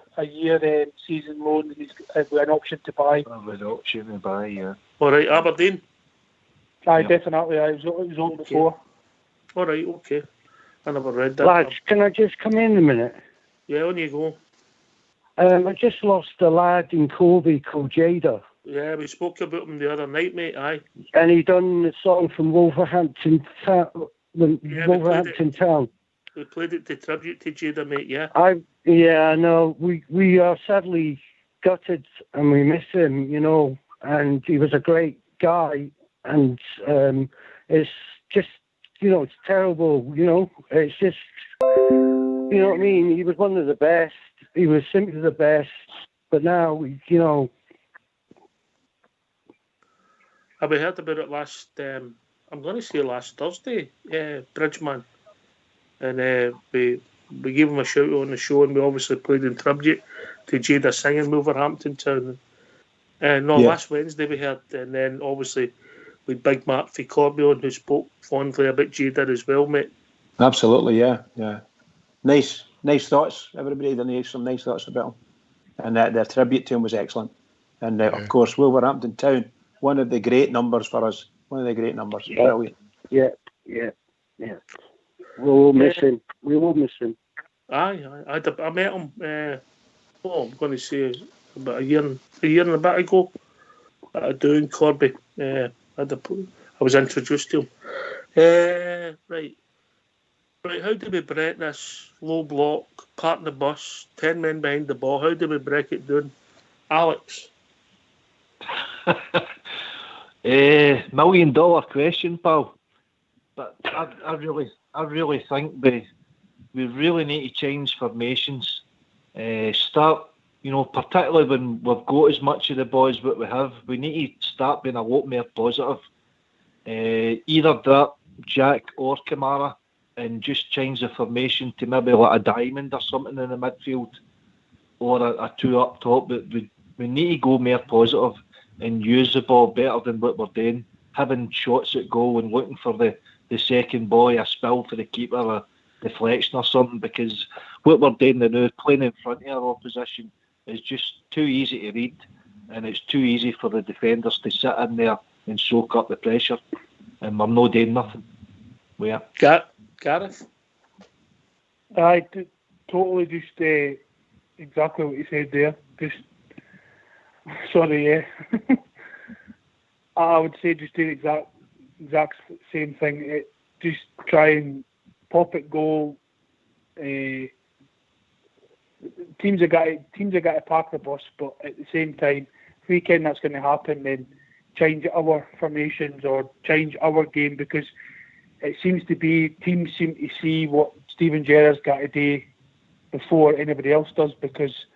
season loan, and he's with an option to buy. With an option to buy, yeah. All right, Aberdeen. Aye, definitely. It was on before. All right, okay. I never read that. Lads, can I just come in a minute? Yeah, on you go. I just lost a lad in Kobe called Jada. Yeah, we spoke about him the other night, mate. Aye. And he done the song from Wolverhampton Town. We played it to tribute to Jada, mate. Yeah. I know. We are sadly gutted, and we miss him. You know, and he was a great guy, and it's just, you know, it's terrible. You know, it's just, you know what I mean. He was one of the best. He was simply the best. But now, you know. We heard about it last, I'm going to say last Thursday, Bridgeman. And we gave him a shout out on the show, and we obviously played in tribute to Jada singing Wolverhampton Town. Last Wednesday we heard, and then obviously with Big Mark Corby on, who spoke fondly about Jada as well, mate. Absolutely, yeah. Nice thoughts. Everybody had some nice thoughts about him. And their tribute to him was excellent. And of course, Wolverhampton Town, one of the great numbers for us. One of the great numbers. Yeah. Brilliant. Yeah. We will miss him. Aye. I met him, I'm going to say about a year and a bit ago doing Corby. I was introduced to him. Right, how do we break this low block, park the bus, 10 men behind the ball? How do we break it down? Alex? $1 million question, pal. But I really think we really need to change formations. Start, you know, particularly when we've got as much of the boys what we have, we need to start being a lot more positive. Either that, Jack or Kamara, and just change the formation to maybe like a diamond or something in the midfield, or a two up top. But we need to go more positive and use the ball better than what we're doing. Having shots at goal and looking for the second ball, a spill for the keeper, a deflection or something, because what we're doing now, playing in front of our opposition, is just too easy to read, and it's too easy for the defenders to sit in there and soak up the pressure, and we're not doing nothing. We are. Gareth? I totally just exactly what you said there. Just sorry, yeah. I would say just do the exact same thing. Just try and pop it goal. Teams have got to park the bus, but at the same time, if we can that's going to happen, then change our formations or change our game, because it seems to be teams seem to see what Steven Gerrard's got to do before anybody else does, because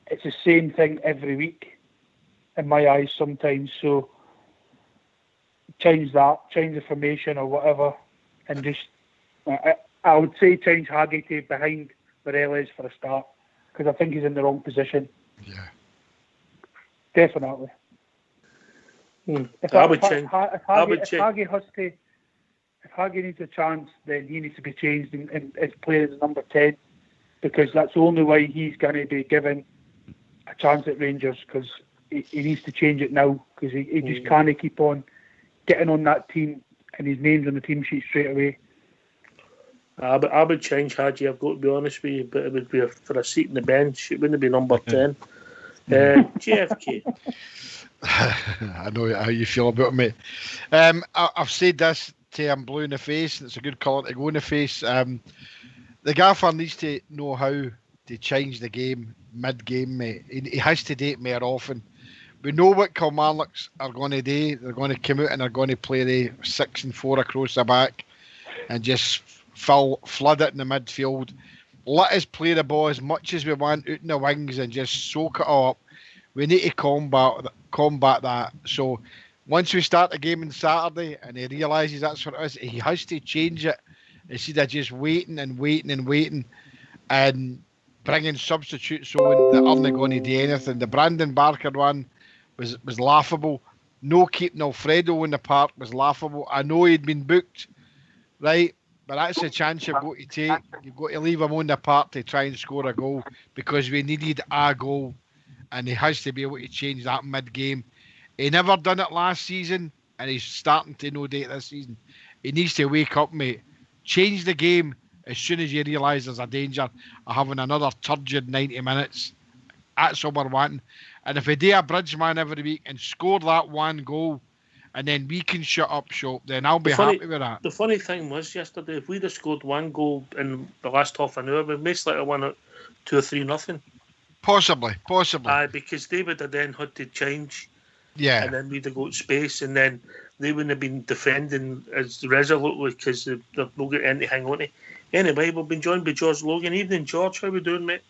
it's the same thing every week in my eyes sometimes. So change the formation or whatever, and just I would say change Haggerty behind Varela for a start, because I think he's in the wrong position. Yeah, definitely. If Haggy needs a chance, then he needs to be changed and is playing as number 10, because that's the only way he's going to be given a chance at Rangers, because he needs to change it now, because he just can't keep on getting on that team and his name's on the team sheet straight away. I would change Hadji, I've got to be honest with you, but it would be for a seat in the bench. It wouldn't be number 10. JFK. I know how you feel about it, mate. I've said this to him blue in the face, and it's a good colour to go in the face. The gaffer needs to know how to change the game mid-game, mate. He has to do it more often. We know what Kilmarnocks are going to do. They're going to come out and they're going to play the 6 and 4 across the back and just flood it in the midfield. let us play the ball as much as we want out in the wings and just soak it all up. We need to combat that. So once we start the game on Saturday and he realises that's what it is, he has to change it instead of just waiting and bringing substitutes on that aren't going to do anything. The Brandon Barker one was laughable. No keeping Alfredo in the park was laughable. I know he'd been booked, right? But that's a chance you've got to take. You've got to leave him on the park to try and score a goal because we needed a goal and he has to be able to change that mid-game. He never done it last season and he's starting to no date this season. He needs to wake up, mate. Change the game as soon as you realise there's a danger of having another turgid 90 minutes. That's all we're wanting. And if we do a bridge man every week and score that one goal and then we can shut up shop, then I'll be happy with that. The funny thing was yesterday, if we'd have scored one goal in the last half an hour, we'd most likely won it 2 or 3-0. Possibly. Because they would have then had to change. Yeah. And then we'd have got space and then they wouldn't have been defending as resolutely because they've not got anything to hang on to. Anyway, we've been joined by George Logan. Evening, George. How we doing, mate?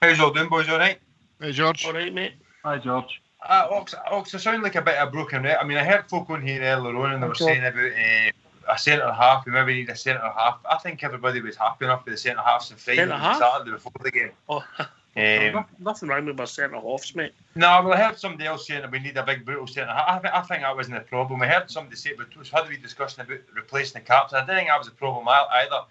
How's all doing, boys? All right? Hey, George. All right, mate. Hi, George. Ox, I sound like a bit of broken record. I mean, I heard folk on here earlier on and they were saying about a centre-half. We maybe need a centre-half. I think everybody was happy enough with the centre-halves on Friday and Saturday before the game. Nothing wrong with our centre-halves, mate. No, well, I heard somebody else saying that we need a big, brutal centre-half. I think that wasn't the problem. I heard somebody say, but we had a wee discussion about replacing the captain. I didn't think that was a problem either.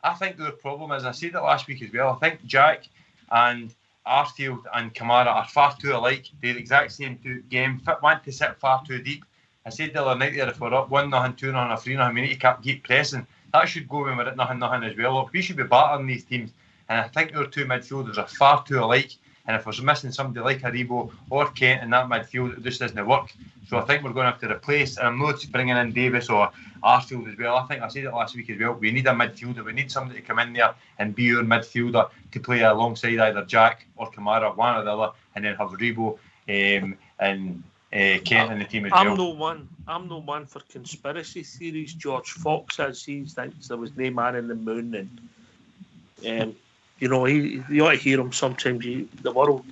I think the problem is, I said it last week as well, I think Jack and Arfield and Kamara are far too alike. They're the exact same game. Want to sit far too deep. I said the other night there, if we're up 1-0, 2-0 or 3-0, we need to keep pressing. That should go when we're at 0-0 as well. Look, we should be battering these teams. And I think our two midfielders are far too alike. And if we're missing somebody like Aribo or Kent in that midfield, it just doesn't work. So I think we're going to have to replace, and I'm not bringing in Davis or Arfield as well. I think I said it last week as well. We need a midfielder. We need somebody to come in there and be our midfielder to play alongside either Jack or Kamara, one or the other, and then have Aribo and Kent in the team as well. I'm no one for conspiracy theories. George Fox says he thinks there was no man in the moon, and you ought to hear him sometimes. The world,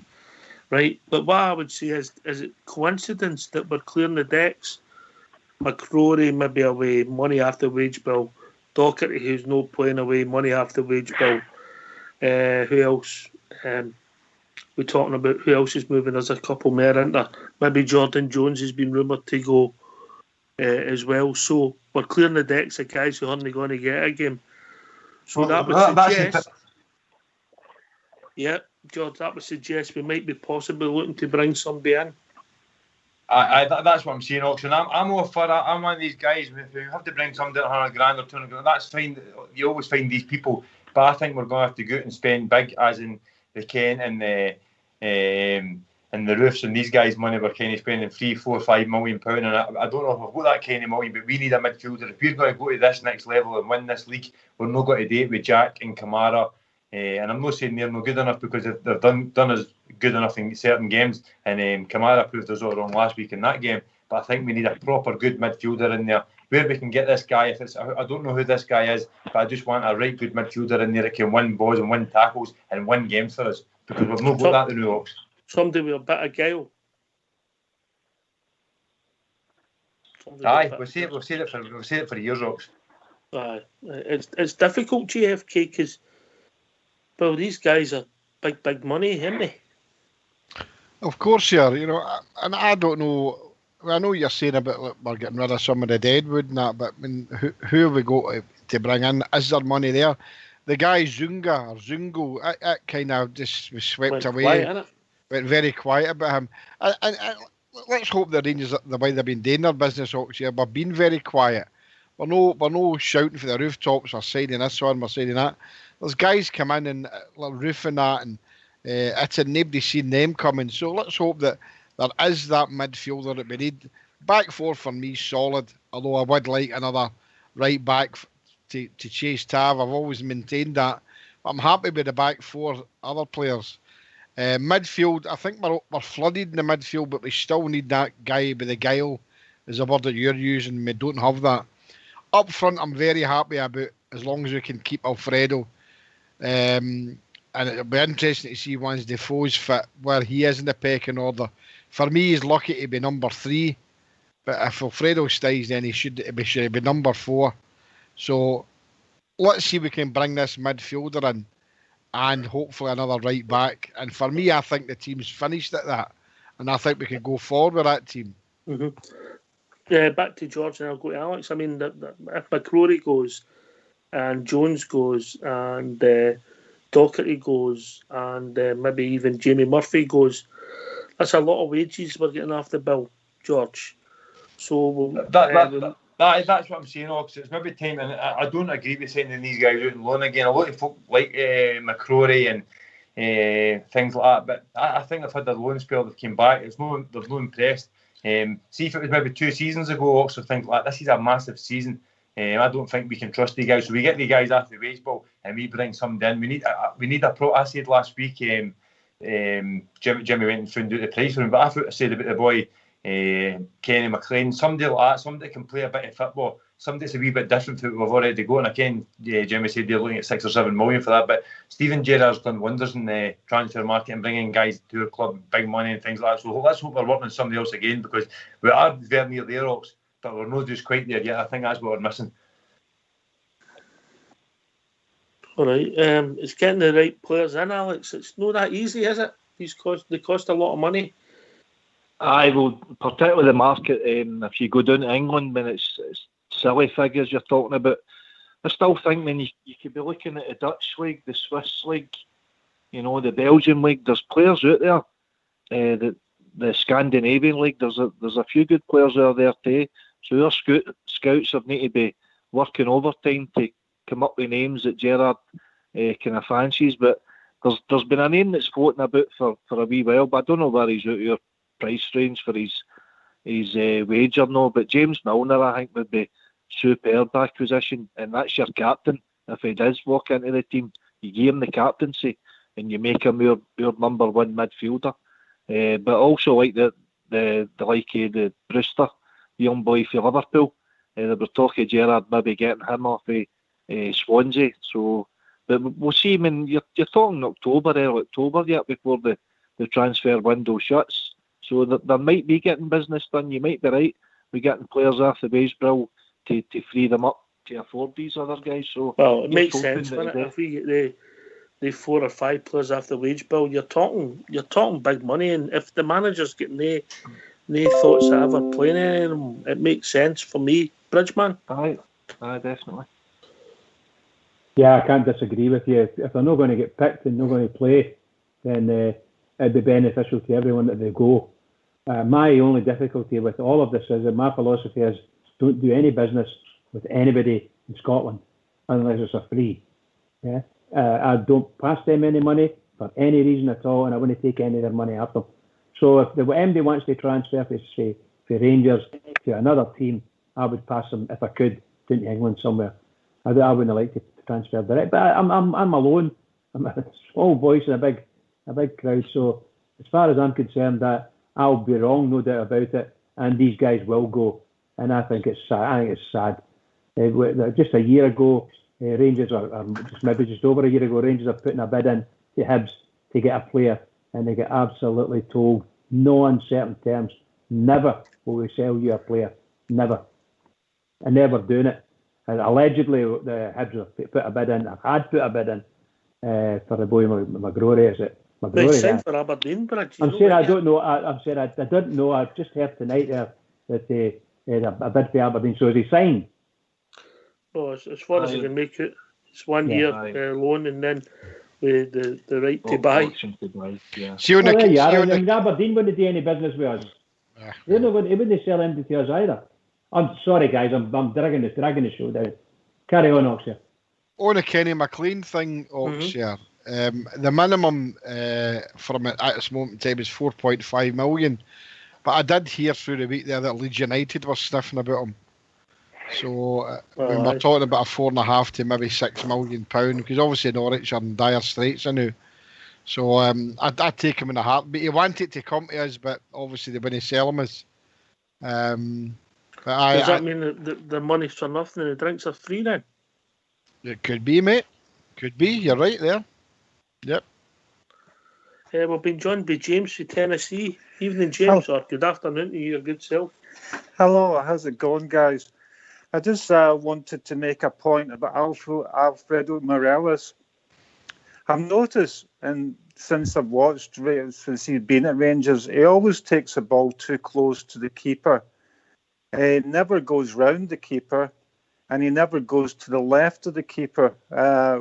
right? But what I would say is it coincidence that we're clearing the decks? McCrory maybe away, money after wage bill. Doherty, who's not playing away, money after wage bill. Who else? We're talking about who else is moving. There's a couple more, isn't there? Maybe Jordan Jones has been rumoured to go as well. So we're clearing the decks of guys who aren't going to get a game. So that would suggest... Yeah, George, that would suggest we might be possibly looking to bring somebody in. That's what I'm saying, Oxen. I'm all for that. I'm one of these guys who have to bring somebody at 100 grand or 200 grand. That's fine. You always find these people. But I think we're going to have to go out and spend big, as in the Kent and the Roofs and these guys' money. We're kind of spending 3, 4, 5 million £5 million. And I don't know if we've got that kind of money, but we need a midfielder. If we're going to go to this next level and win this league, we're not going to do it with Jack and Kamara. And I'm not saying they're not good enough because they've done us good enough in certain games. And Kamara proved us all wrong last week in that game. But I think we need a proper good midfielder in there where we can get this guy. I don't know who this guy is, but I just want a right good midfielder in there that can win balls and win tackles and win games for us because we've not got that in the Oaks. Somebody with a bit of guile. Aye, we've said it for years, Oaks. Aye, it's difficult, GFK, because well, these guys are big money, aren't they? Of course, yeah. And I don't know. I know you're saying about like, we're getting rid of some of the deadwood and that, but I mean, who have we got to bring in? Is there money there? The guy Zungo, it kind of just was swept away. Quiet, went very quiet about him. And let's hope the Rangers, the way they've been doing their business all year, we've been very quiet. We're no shouting for the rooftops. We're signing this one, we're signing that. There's guys come in and roofing that, and nobody's seen them coming. So let's hope that there is that midfielder that we need. Back four for me solid, although I would like another right back to chase Tav. I've always maintained that. But I'm happy with the back four other players. Midfield, I think we're flooded in the midfield, but we still need that guy with the guile, is a word that you're using. We don't have that. Up front, I'm very happy about as long as we can keep Alfredo. And it'll be interesting to see once Defoe's fit where he is in the pecking order. For me, he's lucky to be number 3, but if Alfredo stays, then he should be number 4. So let's see if we can bring this midfielder in and hopefully another right back. And for me, I think the team's finished at that, and I think we can go forward with that team. Mm-hmm. Yeah, back to George, and I'll go to Alex. I mean, if McCrory goes, and Jones goes, and Doherty goes, and maybe even Jamie Murphy goes, that's a lot of wages we're getting off the bill, George. So that's what I'm saying, Ox. It's maybe time, and I don't agree with sending these guys out on loan again. A lot of folk like McCrory and things like that, but I think they've had their loan spell. They've came back. They've no impressed. See if it was maybe 2 seasons ago, Ox, or things like that. This is a massive season. I don't think we can trust the guys. So we get the guys after the wage bill, and we bring some in. We need a pro. I said last week, Jimmy went and found out the price for him. But I thought I said about the boy Kenny McLean, somebody like that, somebody that can play a bit of football, somebody that's a wee bit different from what we've already got. And again, Jimmy said they're looking at 6 or 7 million for that. But Stephen Gerrard's done wonders in the transfer market and bringing guys to our club, big money and things like that. So let's hope we're working on somebody else again, because we are very near there, Ox, but we're not just quite there yet. I think that's what we're missing. All right, it's getting the right players in, Alex. It's not that easy, is it? They cost a lot of money. Aye, well, particularly the market. If you go down to England, when it's silly figures you're talking about, I still think when you could be looking at the Dutch league, the Swiss league, the Belgian league. There's players out there. The Scandinavian league. There's a few good players out there too. So our scouts have need to be working overtime to come up with names that Gerrard kind of fancies. But there's been a name that's floating about for a wee while, but I don't know where he's out of your price range for his wage or no. But James Milner, I think, would be superb acquisition, and that's your captain. If he does walk into the team, you give him the captaincy and you make him your number 1 midfielder. But also like the like the Brewster, young boy for Liverpool. They were talking Gerrard maybe getting him off Swansea. So, but we'll see. I mean, you're talking early October yet before the transfer window shuts. So there might be getting business done. You might be right. We're getting players off the wage bill to free them up to afford these other guys. So well, it makes sense, doesn't it? If we get the 4 or 5 players off the wage bill, you're talking big money. And if the manager's getting no thoughts of ever playing any of them, it makes sense for me, Bridgeman. Aye, definitely. Yeah, I can't disagree with you. If they're not going to get picked and not going to play, then it'd be beneficial to everyone that they go. My only difficulty with all of this is that my philosophy is don't do any business with anybody in Scotland unless it's a free. Yeah, I don't pass them any money for any reason at all, and I wouldn't take any of their money after them. So if the MD wants to transfer to say for Rangers to another team, I would pass them if I could down to England somewhere. I wouldn't like to transfer direct, but I'm alone. I'm a small voice in a big crowd. So as far as I'm concerned, that I'll be wrong, no doubt about it, and these guys will go. And I think it's sad. Just a year ago, Rangers are just over a year ago. Rangers are putting a bid in to Hibs to get a player, and they get absolutely told, no uncertain terms, never will we sell you a player, never, and never doing it. And allegedly, the Hibs have put a bid in. I've had put a bid in for the boy McGrory, is it? They signed for Aberdeen, but I'm saying I don't know. I'm saying I didn't know. I've just heard tonight there that they had a bid for Aberdeen. So is he signed? Oh, as far as I can make it, it's 1 year loan, and then the right to buy. Yeah. Aberdeen wouldn't do any business with us. They wouldn't sell anything to us either. I'm sorry, guys. I'm dragging the show down. Carry on, Oxford. On a Kenny McLean thing, Oxford. The minimum from it at this moment in time is 4.5 million. But I did hear through the week there that Leeds United were sniffing about him. So we're talking about a 4.5 to maybe £6 million, because obviously Norwich are in dire straits now. So I'd take him in a heartbeat. He wanted to come to us, but obviously they wouldn't sell him as. Does that mean that the money's for nothing and the drinks are free now? It could be, mate. Could be. You're right there. Yep. We've been joined by James from Tennessee. Evening, James, or good afternoon to you, your good self. Hello, how's it going, guys? I just wanted to make a point about Alfredo Morelos. I've noticed, and since I've watched, since he's been at Rangers, he always takes the ball too close to the keeper. He never goes round the keeper, and he never goes to the left of the keeper,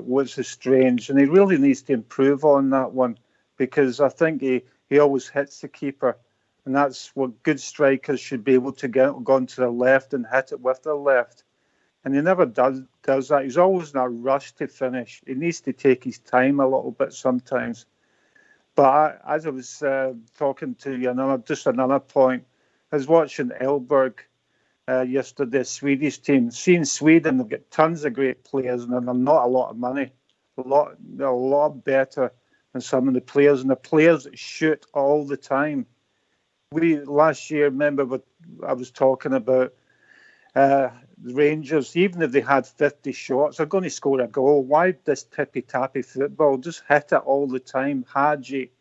which is strange. And he really needs to improve on that one, because I think he always hits the keeper. And that's what good strikers should be able to go onto the left and hit it with the left. And he never does that. He's always in a rush to finish. He needs to take his time a little bit sometimes. But as I was talking to you, just another point, I was watching Elfsborg yesterday, Swedish team. Seeing Sweden, they've got tons of great players and they're not a lot of money. They're a lot better than some of the players, and the players that shoot all the time. Last year, remember what I was talking about, the Rangers, even if they had 50 shots, they're going to score a goal. Why this tippy-tappy football? Just hit it all the time. Hadji,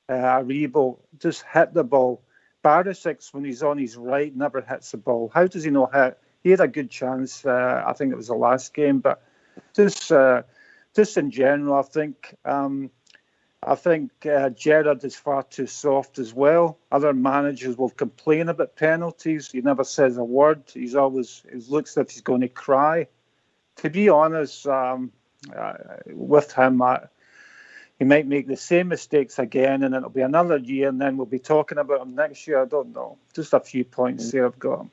Aribo, just hit the ball. Barisic, when he's on his right, never hits the ball. How does he not hit? He had a good chance, I think it was the last game, but just in general, I think Gerrard is far too soft as well. Other managers will complain about penalties. He never says a word. He looks as if he's going to cry. To be honest, with him, he might make the same mistakes again, and it'll be another year, and then we'll be talking about him next year. I don't know. Just a few points there I've got.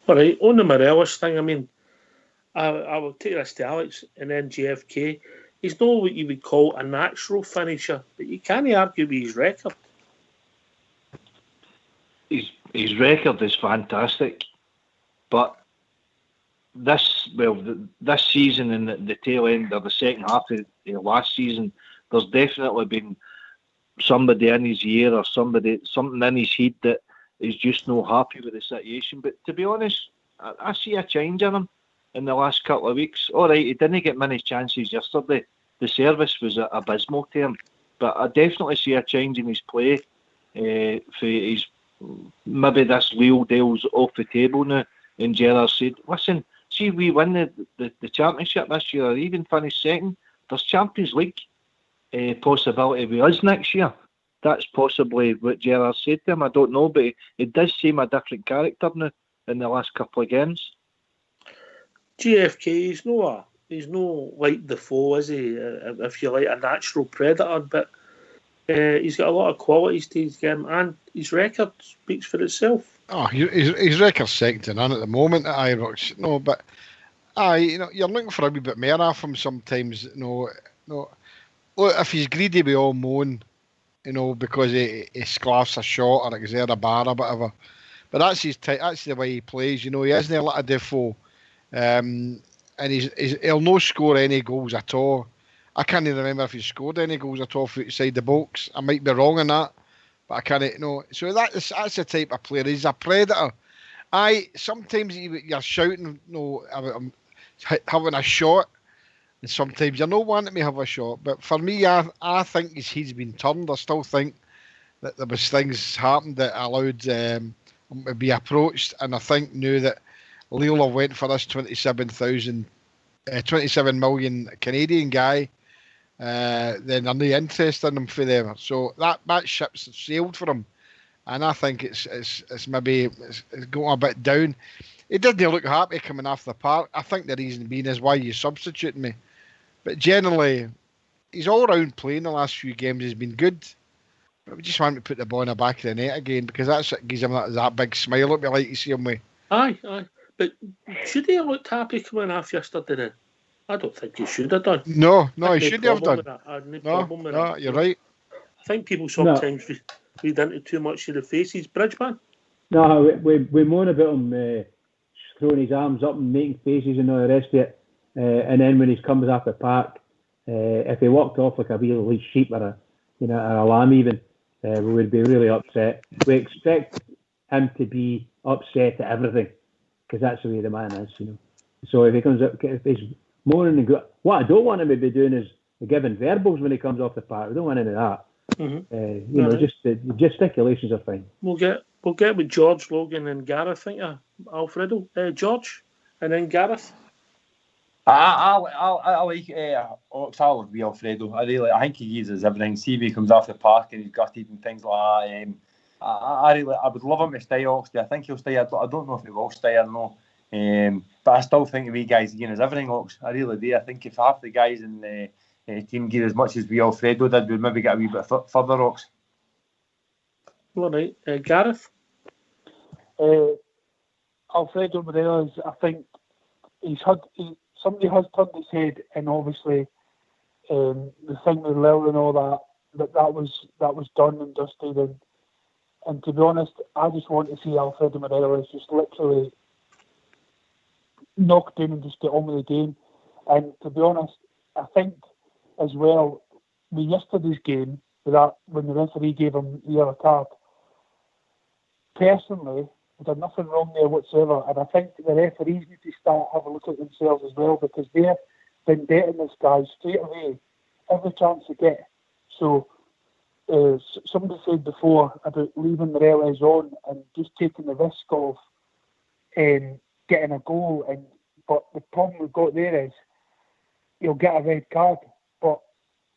All right, on the Morelos thing, I mean, I will take this to Alex and then JFK. He's not what you would call a natural finisher, but you can't argue with his record. His record is fantastic, but this season and the tail end of the second half of last season, there's definitely been somebody in his ear or something in his head that is just not happy with the situation. But to be honest, I see a change in him in the last couple of weeks. All right, he didn't get many chances yesterday. The service was abysmal to him. But I definitely see a change in his play. For his, maybe this Leo deal's off the table now. And Gerrard said, listen, see if we win the championship this year or even finish second, there's Champions League possibility with us next year. That's possibly what Gerrard said to him. I don't know, but it does seem a different character now in the last couple of games. GFK, he's no like Defoe, is he? If you like, a natural predator, but he's got a lot of qualities to his game, and his record speaks for itself. Oh, his record's second to none at the moment at Ibrox. No, but you're looking for a wee bit more off him sometimes. No. Look, if he's greedy, we all moan, because he sclaffs a shot or exert a bar or whatever. But that's that's the way he plays. He isn't like a Defoe. And he'll not score any goals at all. I can't even remember if he scored any goals at all from outside the box. I might be wrong on that, but I can't know. So that's the type of player. He's a predator. Sometimes you're shouting about him having a shot, and sometimes you're not wanting me to have a shot. But for me, I think he's been turned. I still think that there was things happened that allowed him to be approached, and I think now that Lille went for this 27 million Canadian guy, then they're not interested in him for them. So that ship's sailed for him, and I think it's maybe going a bit down. He didn't look happy coming off the park. I think the reason being is why you substituting me. But generally, his all-round play in the last few games has been good. But we just want to put the ball in the back of the net again, because that's what gives him that big smile that we like to see him with. Aye. But should he have looked happy coming off yesterday then? I don't think he should have done. No, he shouldn't have done. No, you're right. I think people sometimes read into too much of the faces. Bridgeman? No, we moan about him throwing his arms up and making faces and all the rest of it. And then when he comes off the park, if he walked off like a wee sheep or a lamb even, we would be really upset. We expect him to be upset at everything, because that's the way the man is, So if he comes up, if he's moaning and What I don't want him to be doing is giving verbals when he comes off the park. I don't want any of that. Gesticulations are fine. We'll get with George, Logan, and Gareth. Think you, Alfredo, George, and then Gareth. I like Oxal with Alfredo. I think he uses everything. See if he comes off the park and he's gutted and things like that. I would love him to stay Oxley. I think he'll stay. I don't know if he will stay or no. But I still think the wee guys again is everything Ox. I really do. I think if half the guys in the team gear as much as we Alfredo did, we'd maybe get a wee bit further Ox. All right, Gareth. Alfredo Morelos, I think somebody has turned his head, and obviously the thing with Lille and all that was done and dusted, and to be honest, I just want to see Alfredo Morelos just literally knocked in and just get on with the game. And to be honest, I think as well with yesterday's game, when the referee gave him the yellow card, personally, there's nothing wrong there whatsoever, and I think the referees need to start having a look at themselves as well, because they're vendetting this guy straight away every chance they get. So somebody said before about leaving Morelos on and just taking the risk of getting a goal, but the problem we've got there is he'll get a red card, but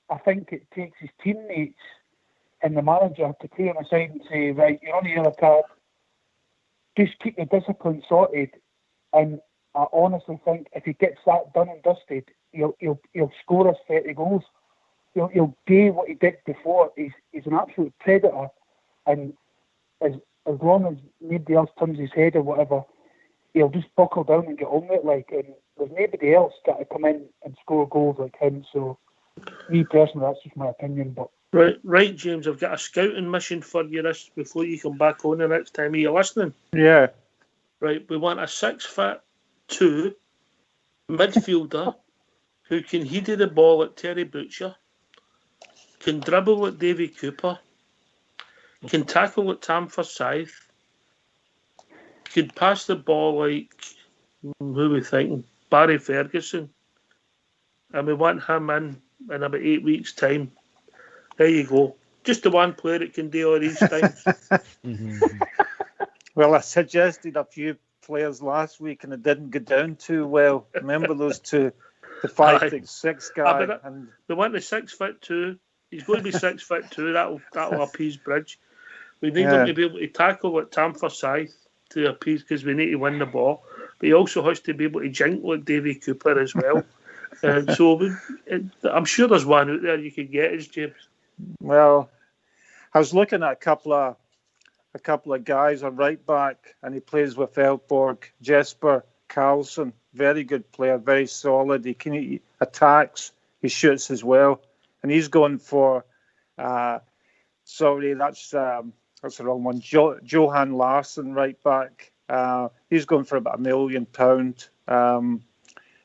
I think it takes his teammates and the manager to clear him aside and say, right, you're on a yellow card, just keep the discipline sorted. And I honestly think if he gets that done and dusted, he'll score us 30 goals. He'll do what he did before. He's an absolute predator, and as long as nobody else turns his head or whatever, he'll just buckle down and get on with it. And there's nobody else got to come in and score goals like him. So, me personally, that's just my opinion. But right, James, I've got a scouting mission for you this before you come back on the next time. Are you listening? Yeah. Right, we want a 6'2" midfielder who can header the ball like Terry Butcher, can dribble like Davy Cooper, can tackle like Tam Forsyth, could pass the ball like, who are we thinking? Barry Ferguson. And we want him in about 8 weeks' time. There you go. Just the one player that can do all these things. Well, I suggested a few players last week and it didn't go down too well. Remember those two? The 5'6" guy. We want the 6'2". He's going to be 6'2". That'll appease Bridge. We need him to be able to tackle like Tam Forsyth to appease, because we need to win the ball. But he also has to be able to jink like Davy Cooper as well. So I'm sure there's one out there you could get, is James. Well, I was looking at a couple of guys on right back, and he plays with Elfsborg. Jesper Karlsson, very good player, very solid. He attacks, he shoots as well, and he's going for. Sorry, that's the wrong one. Johan Larsson, right back. He's going for about £1 million,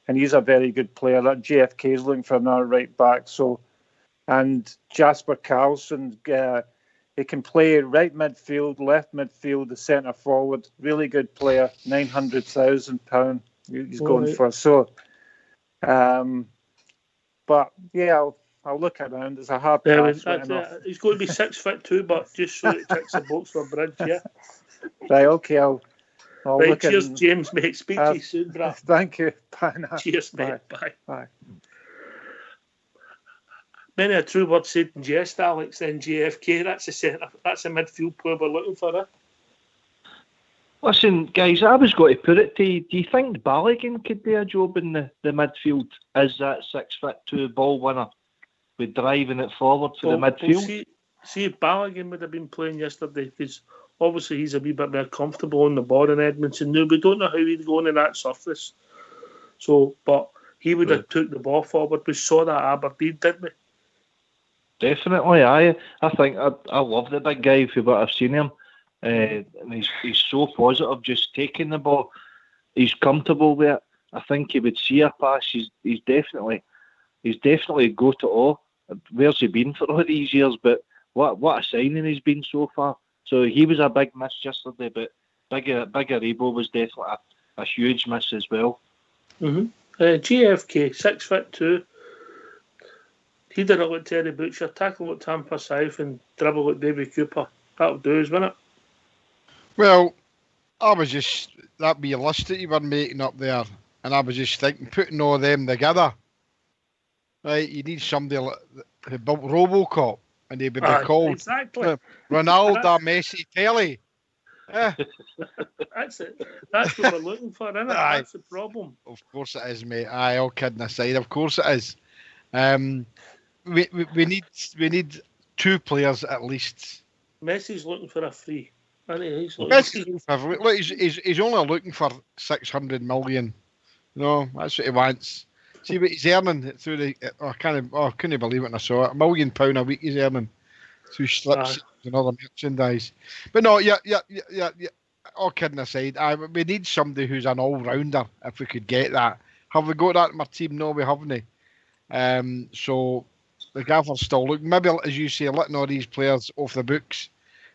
and he's a very good player. That JFK is looking for another right back. So, and Jasper Karlsson, he can play right midfield, left midfield, the centre forward. Really good player. £900,000 he's going for. So, but yeah, I'll look around. There's a hard pass. He's going to be 6'2", but just so it ticks the box for Bridge, yeah. Right, okay. I'll look cheers, James, mate. Speak to you soon, bro. Thank you. Bye now. Cheers, mate. Bye. Bye. Many a true word said in jest, Alex, then JFK. That's a midfield player we're looking for, eh? Listen, guys, I was going to put it to you. Do you think Balogun could do a job in the midfield as that 6'2" ball winner with driving it forward for the midfield? See if Balogun would have been playing yesterday, because obviously he's a wee bit more comfortable on the ball in Edmondson. Now, we don't know how he'd go on that surface. So, but he would have took the ball forward. We saw that at Aberdeen, didn't we? Definitely, I think I love the big guy for what I've seen him. And he's so positive, just taking the ball. He's comfortable with it. I think he would see a pass. He's definitely a go-to-all. Where's he been for all these years? But what a signing he's been so far. So he was a big miss yesterday, but Bigger Ebo was definitely a huge miss as well. Mm-hmm. GFK, 6'2". He did it like Terry Butcher, tackle like Tampa South and dribble like David Cooper. That'll do us, won't it? Well, I was just, that'd be a list that you were making up there, and I was just thinking, putting all them together, right, you need somebody who built RoboCop, and they'd be called exactly. Ronaldo, Messi, Telly. That's it. That's what we're looking for, isn't it? That's the problem. Of course it is, mate. Aye, all kidding aside, of course it is. We need 2 players at least. Messi's looking for a free. He's only looking for 600 million. No, that's what he wants. See what he's earning through the. I couldn't believe it when I saw it. £1 million a week he's earning through slips and other merchandise. But no, yeah. All kidding aside, we need somebody who's an all-rounder. If we could get that, have we got that in our team? No, we haven't. So the gaffer's still looking. Maybe, as you say, letting all these players off the books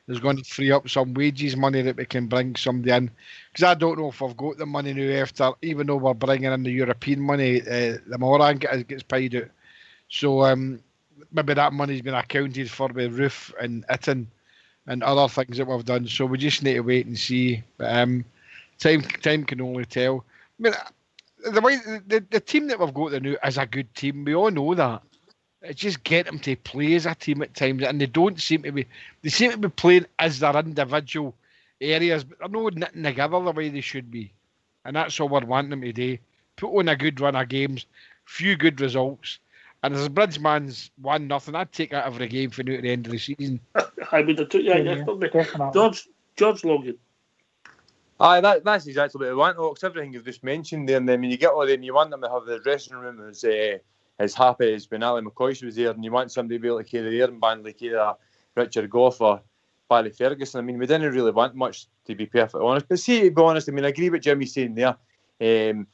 is going to free up some wages money that we can bring somebody in. Because I don't know if we've got the money now after, even though we're bringing in the European money, the Moran gets paid out. So maybe that money's been accounted for with Roof and Itten and other things that we've done. So we just need to wait and see. Time can only tell. I mean, the team that we've got there now is a good team. We all know that. It's just get them to play as a team at times, and they don't seem to be. They seem to be playing as their individual areas, but they're not knitting together the way they should be. And that's all we're wanting them to do. Put on a good run of games, few good results, and as Bridgeman's 1-0, I'd take that every game for now to the end of the season. I would have took that. George Logan. Aye, that's exactly what we want, Ox. Everything you've just mentioned there, and then when you get all them, you want them to have the dressing room as happy as when Ali McCoy was there, and you want somebody to be able to carry the armband like Richard Gough or Barry Ferguson. I mean, we didn't really want much, to be perfectly honest. But see, to be honest, I mean, I agree with Jimmy's saying there. I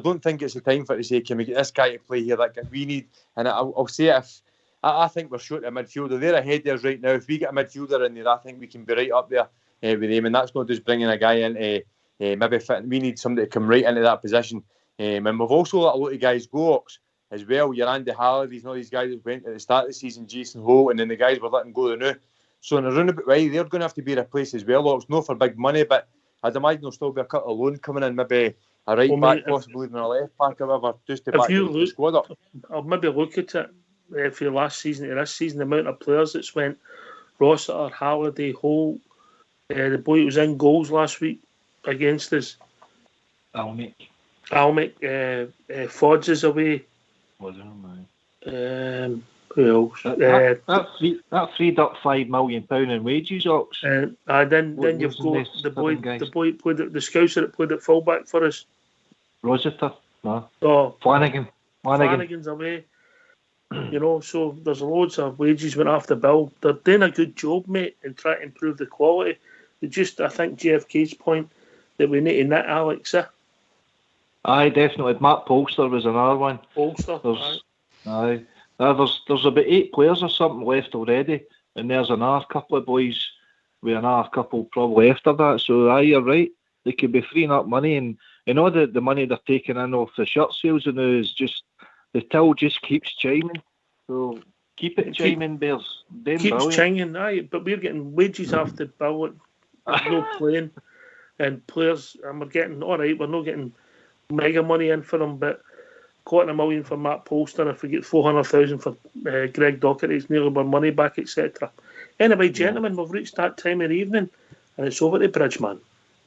don't think it's the time for it to say, can we get this guy to play here? That we need, and I'll say if I think we're short a midfielder. They're ahead there right now. If we get a midfielder in there, I think we can be right up there with them, and that's not just bringing a guy in maybe fit. We need somebody to come right into that position. And we've also let a lot of guys go, Ox, as well. Your Andy Halliday's and all these guys that went at the start of the season, Jason Holt, and then the guys we're letting go now. So in a roundabout way, they're going to have to be replaced as well, Ox. Not for big money, but I'd imagine there'll still be a couple of loan coming in, maybe a right back, possibly even a left back or whatever, just to back the squad up. I'll maybe look at it for last season to this season, the amount of players that's went. Rossiter, Halliday, Holt, the boy who was in goals last week against us. Almick, Fods is away. Who else? That freed up £5 million in wages, Ox. Then you've got the boy played the Scouser that played at fullback for us. Rossiter, no. Oh, Flanagan's away. You know, so there's loads of wages went off the bill. They're doing a good job, mate, in trying to improve the quality. I think GFK's point that we need to knit Alex. Aye, definitely. Matt Polster was another one. There's about 8 players or something left already, and there's another couple of boys with another couple probably after that. So aye, you're right. They could be freeing up money, and all the money they're taking in off the shirt sales and is just the till just keeps chiming. So keep it chiming, Bears. Keeps chiming, aye. But we're getting wages off the bill. There's no playing, and players, and we're getting all right. We're not getting mega money in for them, but $250,000 for Matt Polster. If we get 400,000 for Greg Docherty, it's nearly our money back, etc. Anyway, gentlemen, we've reached that time of the evening, and it's over to Bridgeman.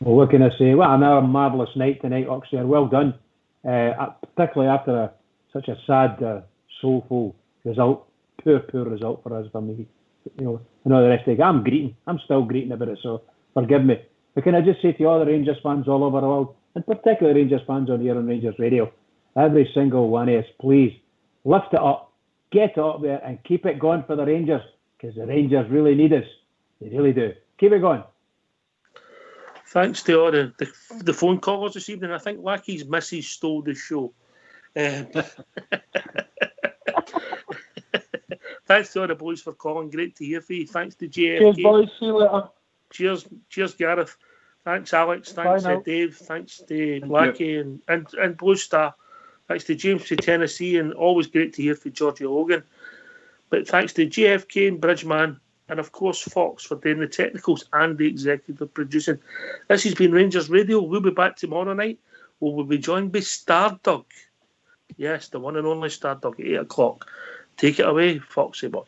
Well, what can I say? What another marvellous night tonight, Oxford. Well done, particularly after such a sad, soulful result. Poor result for us. For me, you know, and all the rest of it. I'm still greeting about it, so forgive me. But can I just say to all the Rangers fans all over the world, and particularly Rangers fans on here on Rangers Radio, every single one of us, please lift it up, get it up there, and keep it going for the Rangers, because the Rangers really need us. They really do. Keep it going. Thanks to all the phone callers this evening. I think Lackey's missus stole the show. Thanks to all the boys for calling. Great to hear from you. Thanks to JFK. Cheers, boys. See you later. Cheers, Gareth. Thanks, Alex. Thanks, Dave. Thanks to Blackie and Blue Star. Thanks to James from Tennessee, and always great to hear from Georgie Logan. But thanks to JFK and Bridgeman, and of course Fox for doing the technicals and the executive producing. This has been Rangers Radio. We'll be back tomorrow night. We'll be joined by Stardog. Yes, the one and only Stardog at 8 o'clock. Take it away, Foxy boy.